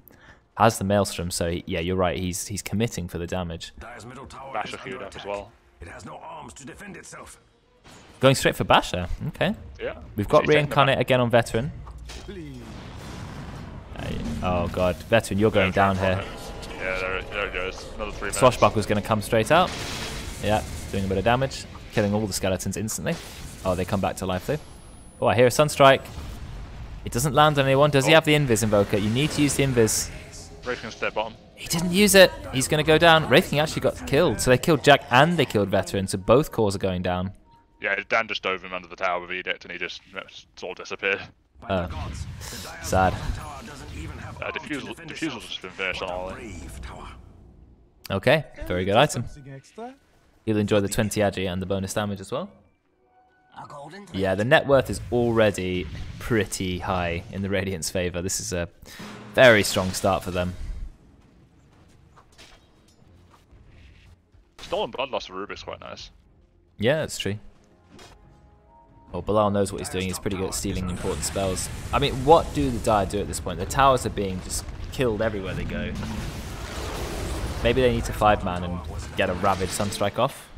Has the Maelstrom, so yeah, you're right. He's committing for the damage. Basher queued up as well. It has no arms to defend itself. Going straight for Basher. Okay. Yeah. We've got Reincarnate again on Veteran. Oh god, Veteran, you're going down here. Yeah, there it goes. Another 3 minutes. Swashbuckle's going to come straight out. Yeah, doing a bit of damage. Killing all the skeletons instantly. Oh, they come back to life though. Oh, I hear a Sunstrike. It doesn't land on anyone. Does he have the Invis Invoker? You need to use the Invis. Wraith King's dead bottom. He didn't use it. He's going to go down. Wraith King actually got killed. So they killed Jack and they killed Veteran. So both cores are going down. Yeah, Dan just dove him under the tower with Edict and he just sort of disappeared. Sad. Diffusal's just been finished on Oli. Okay, very good item. You'll enjoy the 20 agi and the bonus damage as well. Yeah, the net worth is already pretty high in the Radiant's favour. This is a very strong start for them. Stolen Bloodlust for Rubik's quite nice. Yeah, that's true. Well, Belial knows what he's doing. He's pretty good at stealing important spells. I mean, what do the Dire do at this point? The towers are being just killed everywhere they go. Maybe they need to 5-man and get a Ravage Sunstrike off.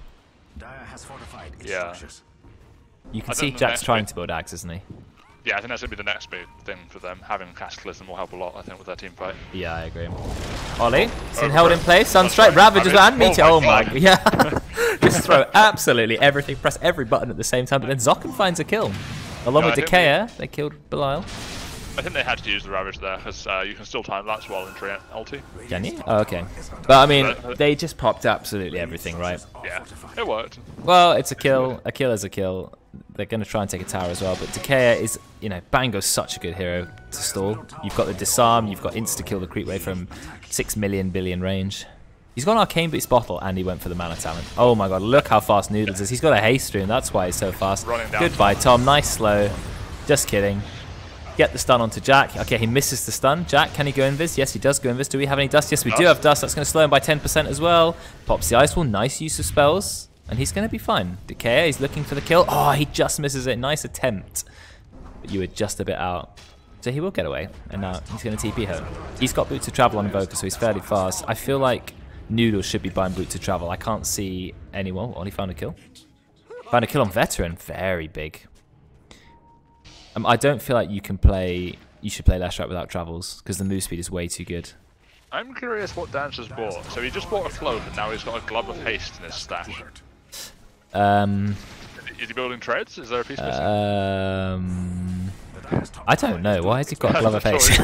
Yeah. You can see Jack's trying to build Axe, isn't he? Yeah, I think that's going to be the next big thing for them. Having Cataclysm will help a lot, I think, with their team fight. Yeah, I agree. Oli, it's held in place. Sunstrike, Ravage as well, and Meteor. Oh my god. Yeah. Just throw absolutely everything, press every button at the same time, but then xokn finds a kill. Along with Decayer, they killed Belial. I think they had to use the Ravage there, because you can still time lapse while in ulti. Can you? Oh, okay. But I mean, they just popped absolutely everything, right? Yeah, it worked. Well, it's a kill. A kill is a kill. They're going to try and take a tower as well, but Decayer is, you know, Bango's such a good hero to stall. You've got the disarm, you've got insta-kill the creep wave from 6 million billion range. He's got an Arcane Boots bottle and he went for the mana talent. Oh my god, look how fast Noodles is. He's got a haste rune, that's why he's so fast. Goodbye, Tom. Nice slow. Just kidding. Get the stun onto Jack. Okay, he misses the stun. Jack, can he go invis? Yes, he does go invis. Do we have any dust? Yes, we do have dust. That's going to slow him by 10% as well. Pops the ice wall. Nice use of spells. And he's going to be fine. Decayer, he's looking for the kill. Oh, he just misses it. Nice attempt. But you were just a bit out. So he will get away. And now he's going to TP home. He's got Boots of Travel on Invoker, so he's fairly fast. I feel like Noodles should be buying Boots of Travel. I can't see anyone. Oh, he found a kill. Found a kill on Veteran. Very big. I don't feel like you should play Leshrac without travels, because the move speed is way too good. I'm curious what Dan just bought. So he just bought a cloak, and now he's got a glove of haste in his stash. Is he building treads? Is there a piece missing? I don't know. Why has he got a glove of haste?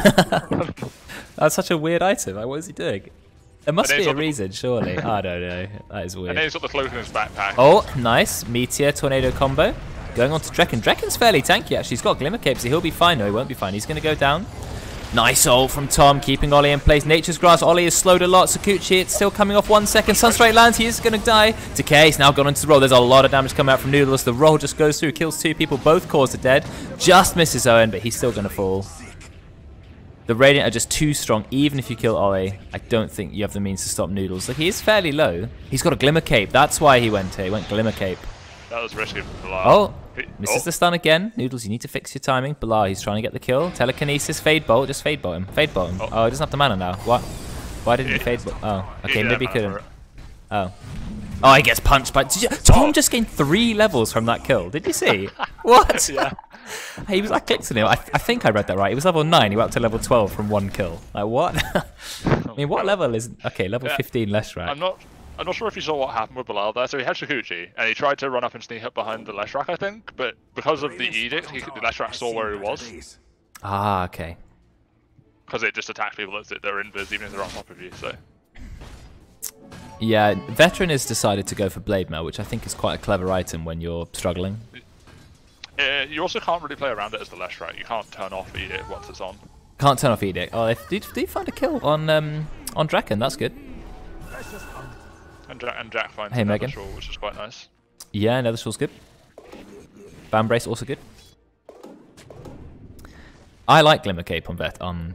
That's such a weird item. Like, what is he doing? There must be a reason, surely. I don't know. That is weird. And then he's got the cloak in his backpack. Oh, nice. Meteor, Tornado combo. Going on to Drekkon. Drekkon's fairly tanky, actually. He's got Glimmer Cape, so he'll be fine. No, he won't be fine. He's going to go down. Nice ult from Tom, keeping Oli in place. Nature's Grass. Oli is slowed a lot. Sakuchi, it's still coming off 1 second. Sunstrike lands. He is going to die. Decay, he's now gone into the roll. There's a lot of damage coming out from Noodles. The roll just goes through, kills 2 people. Both cores are dead. Just misses Owen, but he's still going to fall. The Radiant are just too strong. Even if you kill Oli, I don't think you have the means to stop Noodles. Like, he is fairly low. He's got a Glimmer Cape. That's why he went here. He went Glimmer Cape. That was risky for Belial. Oh, misses the stun again. Noodles, you need to fix your timing. Belial, he's trying to get the kill. Telekinesis, Fade Bolt. Just Fade Bolt him. Fade Bolt him. Oh, he doesn't have the mana now. What? Why didn't he Fade Bolt? Oh, okay, maybe he couldn't. Oh. Oh, he gets punched by... Tom just gained 3 levels from that kill. Did you see? What? Yeah. He was... I clicked on him. I think I read that right. He was level 9. He went up to level 12 from 1 kill. Like, what? I mean, what level is... Okay, level 15 Leshrac. I'm not sure if you saw what happened with Belial there. So he had Sakuchi, and he tried to run up and sneak up behind the Leshrac, I think. But because of the edict, the Leshrac saw where he was. Ah, okay. Because it just attacks people that they're invis, even if they're on top of you. So. Yeah, Veteran has decided to go for Blade Mail, which I think is quite a clever item when you're struggling. You also can't really play around it as the Leshrac. You can't turn off edict once it's on. Can't turn off edict. Oh, they did find a kill on Drekkon. That's good. And Jack finds hey, another shawl, which is quite nice. Yeah, another shawl's good. Bam Brace also good. I like Glimmer Cape on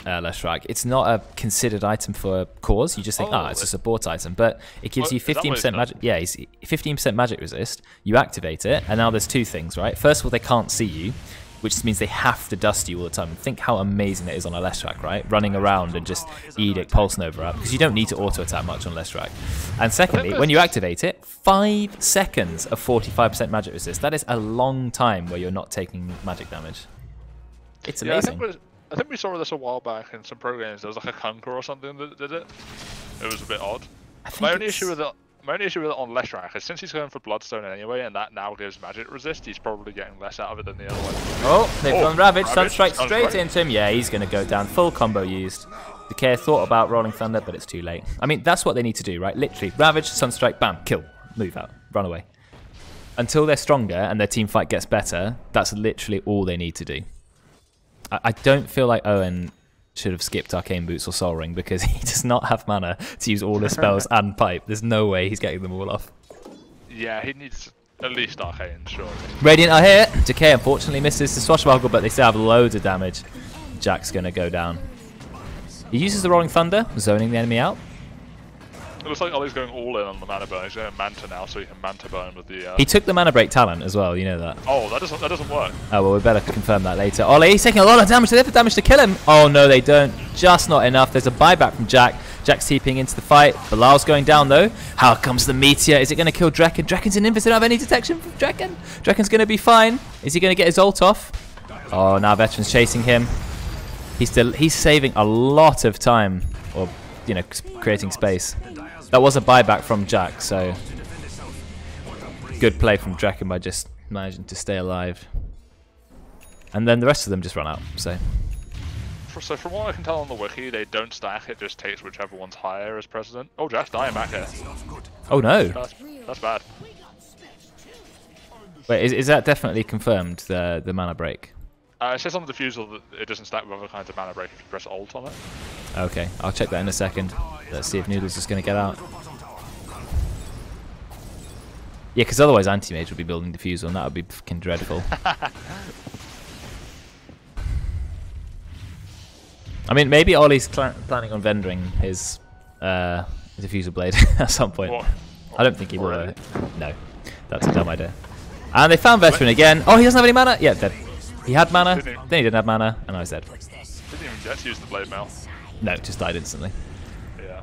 Leshrac. It's not a considered item for cores. You just think, it's a support item, but it gives you 15% magic. Yeah, 15% magic resist. You activate it, and now there's 2 things, right? First of all, they can't see you, which means they have to dust you all the time. And think how amazing that is on a Leshrac, right? Running around and just Edict Pulse Nova up, because you don't need to auto-attack much on Leshrac. And secondly, when you activate it, 5 seconds of 45% magic resist. That is a long time where you're not taking magic damage. It's amazing. Yeah, I think we saw this a while back in some pro games. There was like a Conqueror or something that did it. It was a bit odd. My only issue with it on Leshrac is since he's going for Bloodstone anyway, and that now gives magic resist, he's probably getting less out of it than the other one. Oh, they've gone Ravage. Sunstrike straight into him. Yeah, he's going to go down. Full combo used. Decayer thought about Rolling Thunder, but it's too late. I mean, that's what they need to do, right? Literally, Ravage, Sunstrike, bam, kill. Move out. Run away. Until they're stronger and their team fight gets better, that's literally all they need to do. I don't feel like Owen should have skipped Arcane Boots or Soul Ring because he does not have mana to use all his spells and Pipe. There's no way he's getting them all off. Yeah, he needs at least Arcane, sure. Radiant are here. Decay unfortunately misses the Swashbuckle, but they still have loads of damage. Jack's going to go down. He uses the Rolling Thunder, zoning the enemy out. It looks like Ollie's going all in on the mana burn. He's going Manta now, so he can Manta burn with the... He took the Mana Break talent as well, you know that. Oh, that doesn't work. Oh, well, we better confirm that later. Ollie, he's taking a lot of damage. They have the damage to kill him. Oh, no, they don't. Just not enough. There's a buyback from Jack. Jack's TPing into the fight. Belial's going down, though. How comes the Meteor? Is it going to kill Drekkon? Drekkon's an invis. They don't have any detection from Drekkon. Drekkon's going to be fine. Is he going to get his ult off? Oh, now Veteran's chasing him. He's saving a lot of time, or, you know, creating space. That was a buyback from Jack, so good play from Drekkon by just managing to stay alive. And then the rest of them just run out, so... So from what I can tell on the wiki, they don't stack, it just takes whichever one's higher as president. Oh, Jack's dying back here. Oh no! That's bad. Wait, is that definitely confirmed, the mana break? It says on the diffusal that it doesn't stack with other kinds of mana break if you press Alt on it. Okay, I'll check that in a second. Let's see if Noodles is going to get out. Yeah, because otherwise Anti-Mage would be building Diffusal, and that would be fucking dreadful. I mean, maybe Oli's planning on vendoring his diffuser blade at some point. What? I don't think he will. No, that's a dumb idea. And they found Veteran again. Oh, he doesn't have any mana? Yeah, dead. He had mana, then he didn't have mana, and I was dead. Didn't even get to use the blade mail. No, just died instantly. Yeah.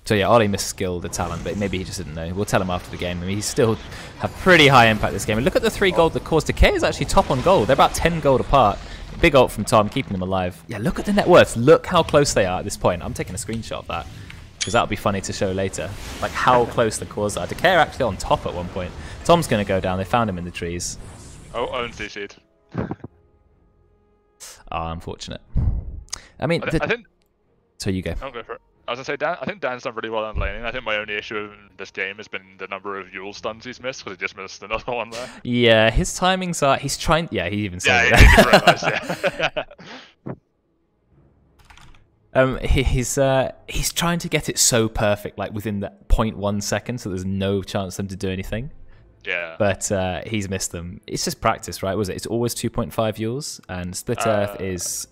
So yeah, Oli misskilled the talent, but maybe he just didn't know. We'll tell him after the game. I mean, he still have pretty high impact this game. And look at the 3 gold that caused Decayer is actually top on gold. They're about 10 gold apart. Big ult from Thom, keeping them alive. Yeah, look at the net worth. Look how close they are at this point. I'm taking a screenshot of that, because that'll be funny to show later. Like how close the cores are. Decayer actually on top at one point. Thom's going to go down. They found him in the trees. Oh, Owen CC'd. Ah, unfortunate. I mean, I think. So you go. I'll go for it. I was gonna say Dan. I think Dan's done really well on laning. I think my only issue in this game has been the number of Yule stuns he's missed, because he just missed another one there. Yeah, his timings are. He's trying. Yeah, he even said Yeah, it. he realised, yeah. He's trying to get it so perfect, like within the 0.1 second, so there's no chance for them to do anything. Yeah. But he's missed them. It's just practice, right? Was it? It's always 2.5 Yules, and Split Earth is.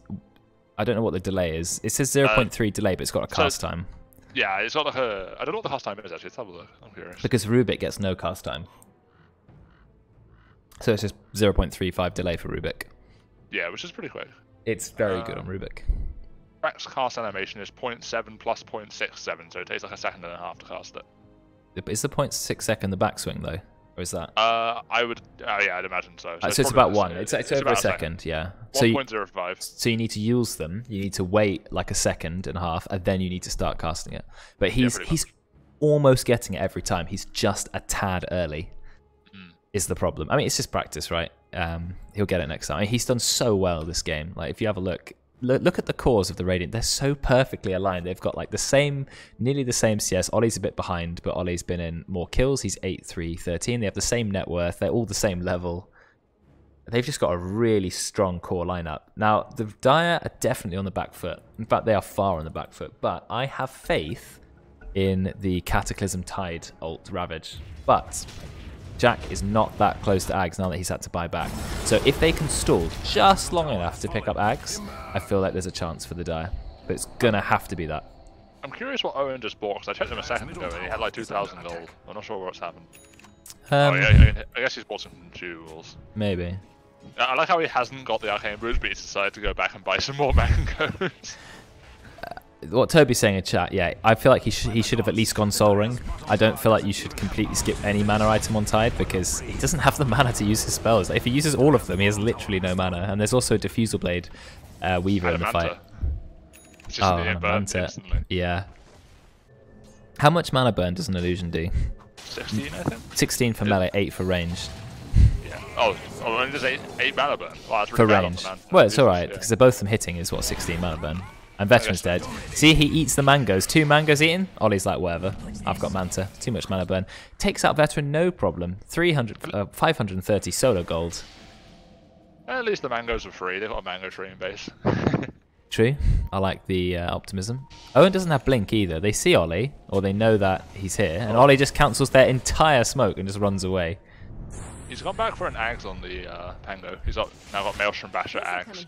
I don't know what the delay is. It says 0.3 delay, but it's got a cast time. Yeah, it's got like a. I don't know what the cast time is actually. Let's have a look. I'm curious. Because Rubik gets no cast time. So it's just 0.35 delay for Rubik. Yeah, which is pretty quick. It's very good on Rubik. Brexx cast animation is 0.7 plus 0.67, so it takes like a second and a half to cast it. Is the 0.6 second the backswing though? Or is that? I would. Yeah, I'd imagine so. So it's about one. It's over a second, yeah. 1.05. So you need to use them. You need to wait like a second and a half, and then you need to start casting it. But he's almost getting it every time. He's just a tad early. Is the problem? I mean, it's just practice, right? He'll get it next time. I mean, he's done so well this game. Like, if you have a look at the cores of the Radiant. They're so perfectly aligned. They've got like the same, nearly the same CS. Oli's a bit behind, but Oli's been in more kills. He's 8-3-13. They have the same net worth. They're all the same level. They've just got a really strong core lineup. Now, the Dire are definitely on the back foot. In fact, they are far on the back foot. But I have faith in the Cataclysm Tide ult Ravage. But Jack is not that close to Ags now that he's had to buy back. So if they can stall just long enough to pick up Ags, I feel like there's a chance for the Dire. But it's going to have to be that. I'm curious what Owen just bought, because I checked him a second ago and he had like 2,000 gold. I'm not sure what's happened. Oh yeah, I guess he's bought some jewels. Maybe. I like how he hasn't got the Arcane Brews, but he's decided to go back and buy some more mangoes. What Toby's saying in chat, yeah, I feel like he should have at least gone Soul Ring. I don't feel like you should completely skip any mana item on Tide, because he doesn't have the mana to use his spells. Like, if he uses all of them, he has literally no mana. And there's also a Diffusal Blade Weaver in the fight. It's just an Manta instantly. Yeah. How much mana burn does an illusion do? 16, I think. 16 for melee, 8 for ranged. Yeah. Oh, only does 8 mana burn. Wow, that's really for bad ranged. on the Well, it's alright, because they're both them hitting is what, 16 mana burn. And Veteran's dead. See, he eats the mangoes. 2 mangoes eaten. Ollie's like, whatever. I've got Manta. Too much mana burn. Takes out Veteran, no problem. 530 solo gold. At least the mangoes are free. They've got a mango tree in base. True. I like the optimism. Owen doesn't have blink either. They see Ollie, or they know that he's here, and Ollie just cancels their entire smoke and just runs away. He's gone back for an Ags on the Pango. He's now got Maelstrom Basher Ags.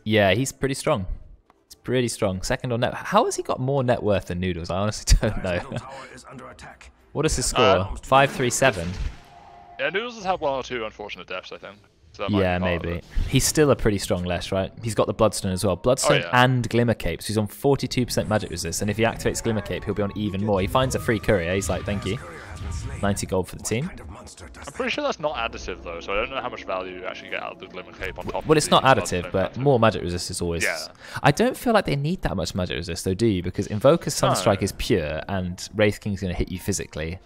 Yeah, he's pretty strong. It's pretty strong. Second on net. How has he got more net worth than Noodles? I honestly don't know. What is his score? 537. Yeah, Noodles has had 1 or 2 unfortunate deaths, I think. So yeah, maybe. He's still a pretty strong Lesh, right? He's got the Bloodstone as well. Bloodstone and Glimmer Cape. So he's on 42% magic resist. And if he activates Glimmer Cape, he'll be on even more. He finds a free courier. He's like, thank you. 90 gold for the team. I'm pretty sure that's not additive, though. So I don't know how much value you actually get out of the Glimmer Cape on top Well, it's not additive, but more magic resist is always... Yeah. I don't feel like they need that much magic resist, though, do you? Because Invoker's Sunstrike is pure, and Wraith King's going to hit you physically.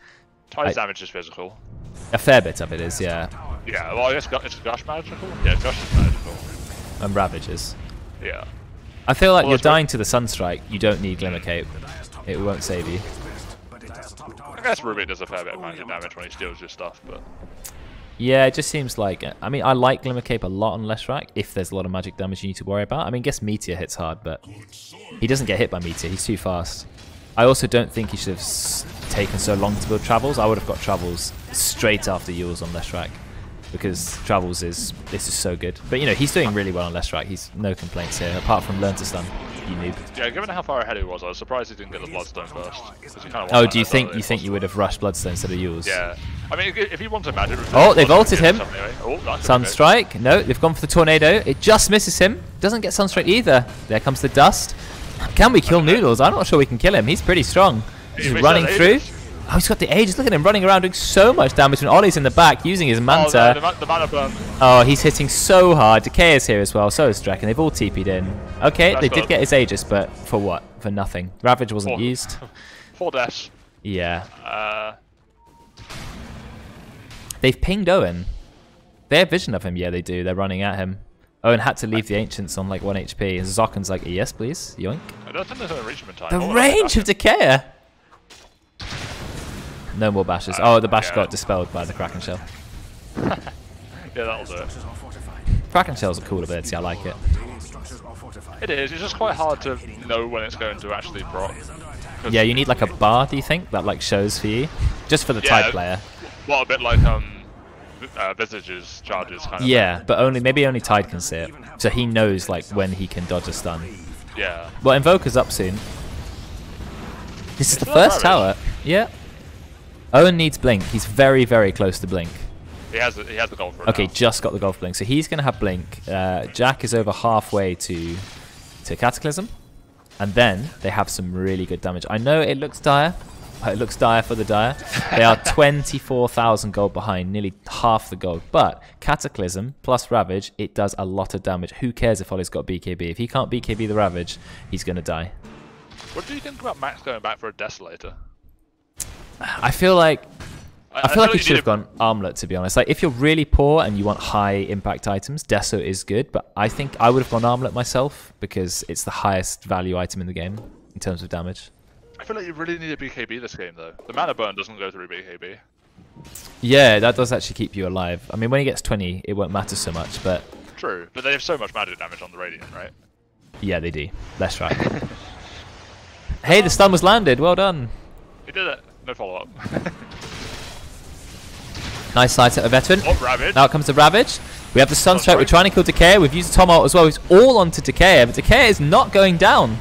Tide's damage is physical. A fair bit of it is, yeah. Yeah, well, I guess it's Gush magical. Yeah, Gush is magical. And Ravages. Yeah. I feel like you're dying to the Sunstrike, you don't need Glimmer Cape. It won't save you. I guess Ruby does a fair bit of magic damage when he steals your stuff, but... Yeah, it just seems like... I mean, I like Glimmer Cape a lot on Leshrac, if there's a lot of magic damage you need to worry about. I mean, I guess Meteor hits hard, but he doesn't get hit by Meteor, he's too fast. I also don't think he should have taken so long to build Travels. I would have got Travels straight after Yules on Leshrac. because Travels is so good. But you know, he's doing really well on Left Strike. He's no complaints here, apart from learn to stun. You noob. Yeah, given how far ahead he was, I was surprised he didn't get the Bloodstone first. Oh, do you think you would have rushed Bloodstone instead of yours? Yeah. I mean, if he wanted magic... Oh, they've ulted him. Anyway. Oh, Sunstrike. No, they've gone for the Tornado. It just misses him. Doesn't get Sunstrike either. There comes the Dust. Can we kill NoodlzZ? I'm not sure we can kill him. He's pretty strong. He's running through. Oh, he's got the Aegis. Look at him running around doing so much damage. And Ollie's in the back using his Manta. Oh, the mana burn. Oh, he's hitting so hard. Decayer's here as well. So is Drekkon. They've all TP'd in. Okay, they did get his Aegis, but for what? For nothing. Ravage wasn't used. 4 deaths. Yeah. They've pinged Owen. They have vision of him. Yeah, they do. They're running at him. Owen had to leave the Ancients on like 1 HP. And xokn's like, yes, please. Yoink. I don't think there's a reach him in time. The range of Decayer. No more bashes. Oh, the bash got dispelled by the Kraken Shell. Yeah, that'll do it. Kraken Shell's a cool ability. I like it. It is. It's just quite hard to know when it's going to actually proc. Yeah, you need like a bar, do you think, that like shows for you? Just for the Tide player. Well, a bit like Visage's charges kind of. Yeah, thing. But maybe only Tide can see it. So he knows like when he can dodge a stun. Yeah. Well, Invoker's up soon. This is the first tower. Yeah. Owen needs Blink. He's very, very close to Blink. He has the gold for it. Okay, now. just got the gold for Blink. So he's going to have Blink. Jack is over halfway to Cataclysm. And then they have some really good damage. I know it looks dire. It looks dire for the Dire. They are 24,000 gold behind, nearly half the gold. But Cataclysm plus Ravage, it does a lot of damage. Who cares if Ollie's got BKB? If he can't BKB the Ravage, he's going to die. What do you think about Max going back for a Desolator? I feel like he should have gone Armlet, to be honest. Like, if you're really poor and you want high impact items, Deso is good, but I think I would have gone Armlet myself because it's the highest value item in the game in terms of damage. I feel like you really need a BKB this game, though. The mana burn doesn't go through BKB. Yeah, that does actually keep you alive. I mean, when he gets 20, it won't matter so much, but... True, but they have so much magic damage on the Radiant, right? Yeah, they do. Let's try. Hey, the stun was landed. Well done. He did it. No follow-up. Nice side set of Veteran. Oh, Ravage. Now comes the Ravage. We have the Sunstrike. We're trying to kill Decayer. We've used the ThomWHE as well. He's all onto Decayer, but Decayer is not going down.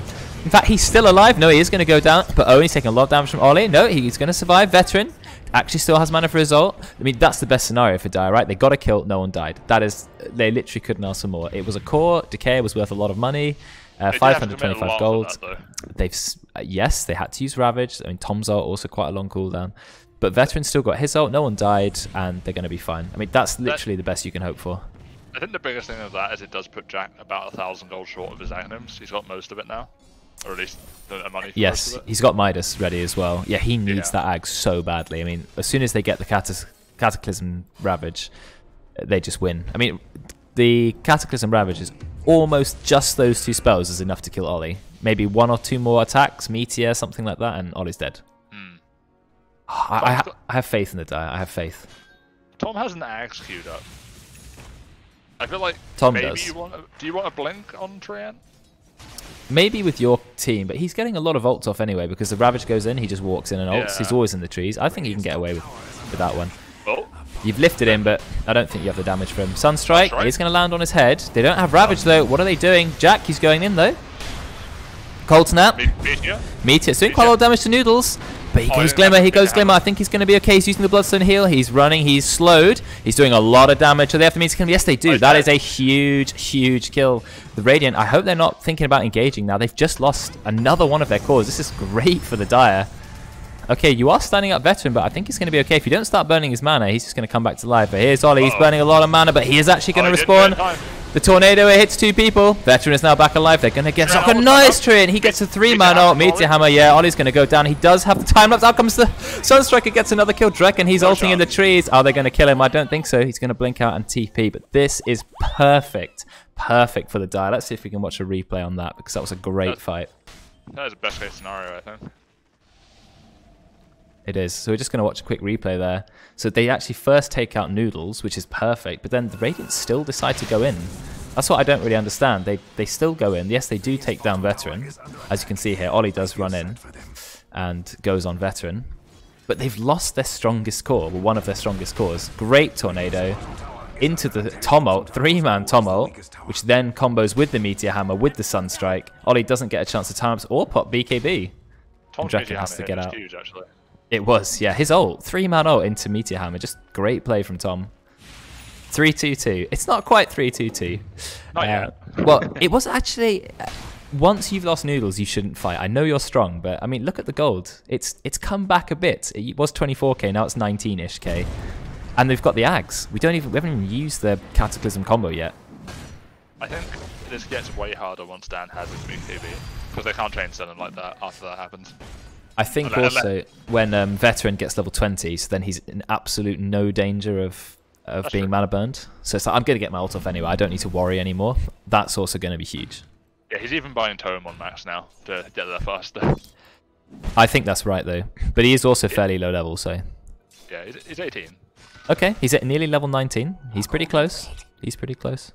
In fact, he's still alive. No, he is going to go down. But Owen's taking a lot of damage from Oli. No, he's going to survive. Veteran actually still has mana for his ult. I mean, that's the best scenario for Dire, right? They got a kill. No one died. That is, they literally couldn't ask for more. It was a core. Decayer was worth a lot of money. 525 gold. Yes, they had to use Ravage. I mean, Tom's ult also quite a long cooldown. But Veteran still got his ult. No one died, and they're going to be fine. I mean, that's literally the best you can hope for. I think the biggest thing of that is it does put Jack about 1,000 gold short of his Aghanim's. He's got most of it now. Or at least the money for most of it. He's got Midas ready as well. Yeah, he needs that Ag so badly. I mean, as soon as they get the Cataclysm Ravage, they just win. I mean, the Cataclysm Ravage is almost just those 2 spells is enough to kill Oli. Maybe 1 or 2 more attacks, Meteor, something like that, and Ollie's dead. I have faith in the Dire. I have faith. Tom has an Axe queued up. I feel like Tom maybe does. Do you want a Blink on Treant? Maybe with your team, but he's getting a lot of ults off anyway because the Ravage goes in, he just walks in and ults. Yeah. He's always in the trees. I think he can get away with that one. Oh. You've lifted him, but I don't think you have the damage for him. Sunstrike, he's going to land on his head. They don't have Ravage though. What are they doing? Jack, he's going in though. Cold Snap. Meteor. It's doing quite a lot of damage to NoodlzZ. But he goes Glimmer, he goes Glimmer. I think he's going to be okay. He's using the Bloodstone heal. He's running, he's slowed. He's doing a lot of damage. So they have to meet him. Yes, they do. That is a huge, huge kill. The Radiant, I hope they're not thinking about engaging now. They've just lost another one of their cores. This is great for the Dire. Okay, you are standing up Veteran, but I think he's going to be okay. If you don't start burning his mana, he's just going to come back to life. But here's Oli. He's burning a lot of mana, but he is actually going to respawn. The Tornado, it hits 2 people. Veteran is now back alive. They're going to get xokn. Nice Treant. He gets a 3-man Meteor Hammer. Yeah, Ollie's going to go down. He does have the time lapse. Out comes the Sunstriker, gets another kill. Drekkon, he's ulting in the trees. Are they going to kill him? I don't think so. He's going to blink out and TP. But this is perfect. Perfect for the Dire. Let's see if we can watch a replay on that because that was a great fight. That is a best case scenario, I think. It is. So we're just going to watch a quick replay there. So they actually first take out NoodlzZ, which is perfect, but then the Radiant still decide to go in. That's what I don't really understand. They still go in. Yes, they do take down Veteran. As you can see here, Oli does run in and goes on Veteran. But they've lost their strongest core, well, one of their strongest cores. Great Tornado. into the Tom ult, 3-man Tom ult, which then combos with the Meteor Hammer, with the Sunstrike. Oli doesn't get a chance to time ups or pop BKB. Drekkon has to get out. Huge, actually. It was, yeah. His ult, 3-man ult into Meteor Hammer. Just great play from Tom. 3-2-2. It's not quite 3-2-2. Not yet. Well, it was actually... once you've lost Noodles, you shouldn't fight. I know you're strong, but I mean, look at the gold. It's come back a bit. It was 24k, now it's 19-ish k. And they've got the Ags. We haven't even used the Cataclysm combo yet. I think this gets way harder once Dan has his BKB, because they can't chain stun him like that after that happens. I think also when Veteran gets level 20, so then he's in absolute no danger of being mana burned. So it's like, I'm going to get my ult off anyway. I don't need to worry anymore. That's also going to be huge. Yeah, he's even buying Tome on max now to get there faster. I think that's right though. But he is also fairly low level, so... Yeah, he's 18. Okay, he's at nearly level 19. He's pretty close. He's pretty close.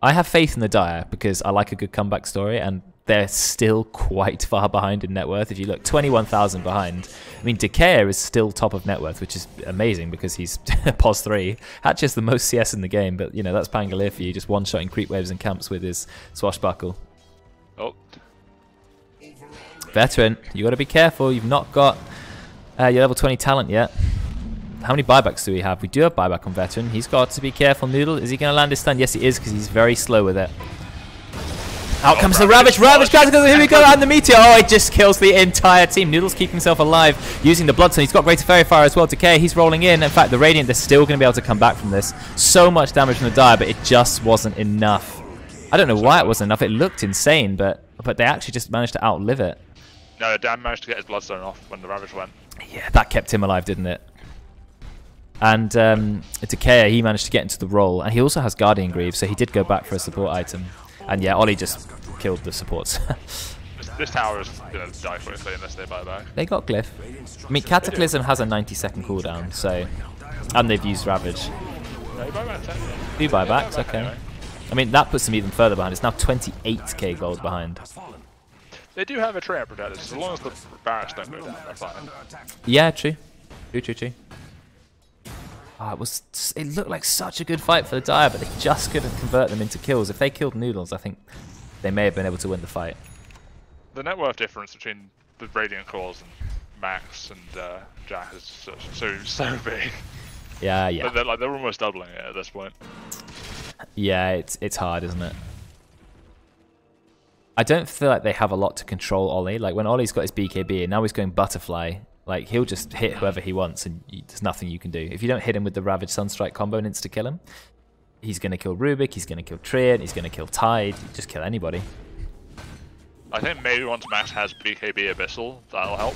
I have faith in the Dire because I like a good comeback story, and they're still quite far behind in net worth. If you look, 21,000 behind. I mean, Decayer is still top of net worth, which is amazing because he's POS 3. Hatch is the most CS in the game, but, you know, that's Pangolier for you, just one-shotting creep waves and camps with his swashbuckle. Oh. Veteran, you got to be careful. You've not got your level 20 talent yet. How many buybacks do we have? We do have buyback on Veteran. He's got to be careful. Noodle, is he going to land his stun? Yes, he is, because he's very slow with it. Out comes the Ravage. Ravage, here we go, and the Meteor. Oh, it just kills the entire team. Noodles keeping himself alive using the Bloodstone. He's got Greater Fairy Fire as well. Decay, he's rolling in. In fact, the Radiant, they're still going to be able to come back from this. So much damage from the Dire, but it just wasn't enough. I don't know why it wasn't enough. It looked insane, but they actually just managed to outlive it. No, Dan managed to get his Bloodstone off when the Ravage went. Yeah, that kept him alive, didn't it? And Decayer, he managed to get into the roll, and he also has Guardian Greaves, so he did go back for a support item. And yeah, Oli just killed the supports. This tower is going to die quickly unless they buy back. They got Glyph. I mean, Cataclysm has a 90-second cooldown, so... And they've used Ravage. No, Few buybacks, okay. I mean, that puts them even further behind. It's now 28k gold behind. They do have a Treant protector, so as long as the barracks don't go down, they're fine. Yeah, true. True. Oh, it looked like such a good fight for the Dire, but they just couldn't convert them into kills. If they killed Noodles, I think they may have been able to win the fight. The net worth difference between the Radiant Claws and Max and Jack is so big. Yeah. They're almost doubling it at this point. Yeah, it's hard, isn't it? I don't feel like they have a lot to control Oli. Like when Oli's got his BKB and now he's going Butterfly, like he'll just hit whoever he wants and there's nothing you can do. If you don't hit him with the Ravage Sunstrike combo and insta-kill him, he's going to kill Rubik, he's going to kill Treant, he's going to kill Tide, just kill anybody. I think maybe once Max has BKB Abyssal, that'll help.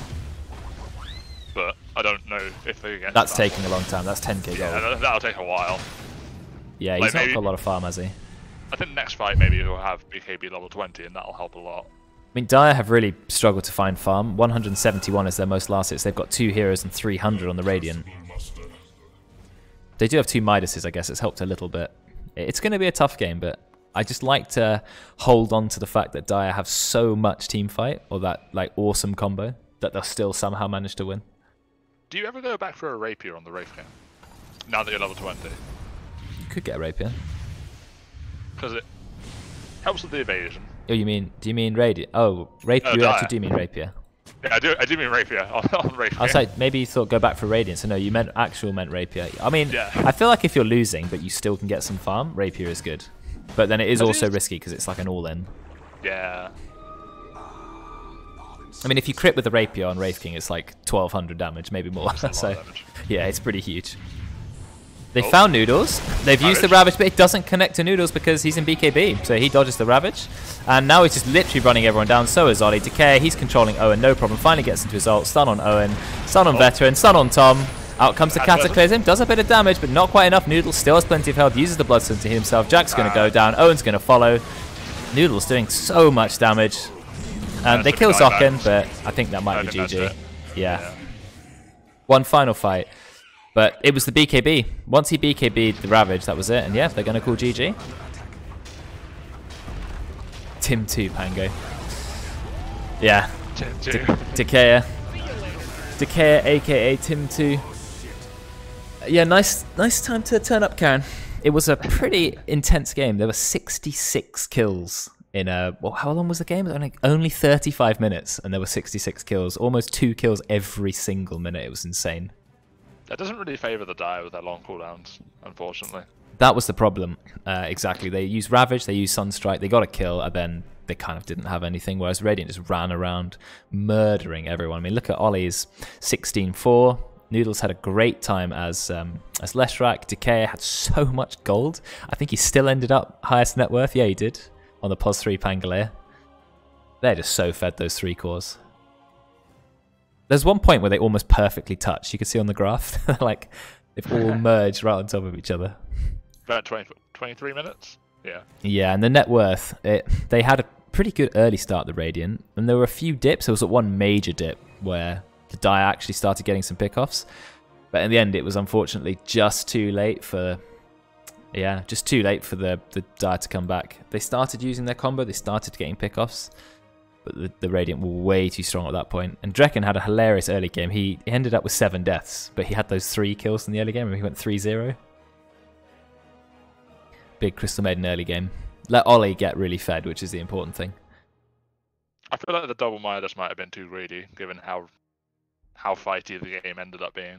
But I don't know if they get That's taking a long time, that's 10k gold. Yeah, that'll take a while. Yeah, he's not got a lot of farm, has he? I think next fight maybe he'll have BKB level 20 and that'll help a lot. I mean, Dire have really struggled to find farm. 171 is their most last hits. They've got 2 heroes and 300 on the Radiant. They do have 2 Midases, I guess. It's helped a little bit. It's going to be a tough game, but I just like to hold on to the fact that Dire have so much team fight, or that like awesome combo, that they'll still somehow manage to win. Do you ever go back for a Rapier on the Wraith game? Now that you're level 20? You could get a Rapier. Because it helps with the evasion. Oh, do you mean Radiant? Oh, Rapier, you actually do mean Rapier. Yeah, I do mean Rapier on Rapier. I was like, maybe you thought go back for Radiant, so no, you meant Rapier. I mean, yeah. I feel like if you're losing, but you still can get some farm, Rapier is good. But then it is also risky, because it's like an all-in. Yeah. I mean, if you crit with the Rapier on Wraith King, it's like 1200 damage, maybe more. So, yeah, it's pretty huge. They found Noodles. They've used the Ravage, but it doesn't connect to Noodles because he's in BKB. So he dodges the Ravage. And now he's just literally running everyone down. So is Oli. Decayer, he's controlling Owen, no problem. Finally gets into his ult. Stun on Owen. Stun on Veteran. Stun on Tom. Out comes the Cataclysm. Does a bit of damage, but not quite enough. Noodles still has plenty of health. Uses the Bloodstone to heal himself. Jack's going to go down. Owen's going to follow. Noodles doing so much damage. And they kill xokn, but I think that might be GG. Yeah. One final fight. But it was the BKB. Once he BKB'd the Ravage, that was it. And yeah, they're going to call GG. Tim 2, Pango. Yeah. Decayer. Decayer, a.k.a. Tim 2. Yeah, nice time to turn up, Karen. it was a pretty intense game. There were 66 kills in a... Well, how long was the game? Only 35 minutes, and there were 66 kills. Almost 2 kills every single minute. It was insane. That doesn't really favour the Dire with their long cooldowns, unfortunately. That was the problem. Exactly. They used Ravage, they used Sunstrike, they got a kill, and then they kind of didn't have anything, whereas Radiant just ran around murdering everyone. I mean, look at Oli's 16-4. Noodlz had a great time as Leshrac. Decayer had so much gold. I think he still ended up highest net worth. Yeah, he did, on the POS 3 Pangolier. They're just so fed, those 3 cores. There's one point where they almost perfectly touch. You can see on the graph, like, they've all merged right on top of each other. About 23 minutes? Yeah. Yeah, and the net worth, they had a pretty good early start, the Radiant, and there were a few dips. There was one major dip where the Dire actually started getting some pickoffs, but in the end it was unfortunately just too late for... Yeah, just too late for the Dire to come back. They started using their combo, they started getting pickoffs, but the Radiant were way too strong at that point. And Drekkon had a hilarious early game. He ended up with 7 deaths, but he had those 3 kills in the early game, and he went 3-0. Big Crystal Maiden early game. Let Oli get really fed, which is the important thing. I feel like the double Midas might have been too greedy, given how fighty the game ended up being.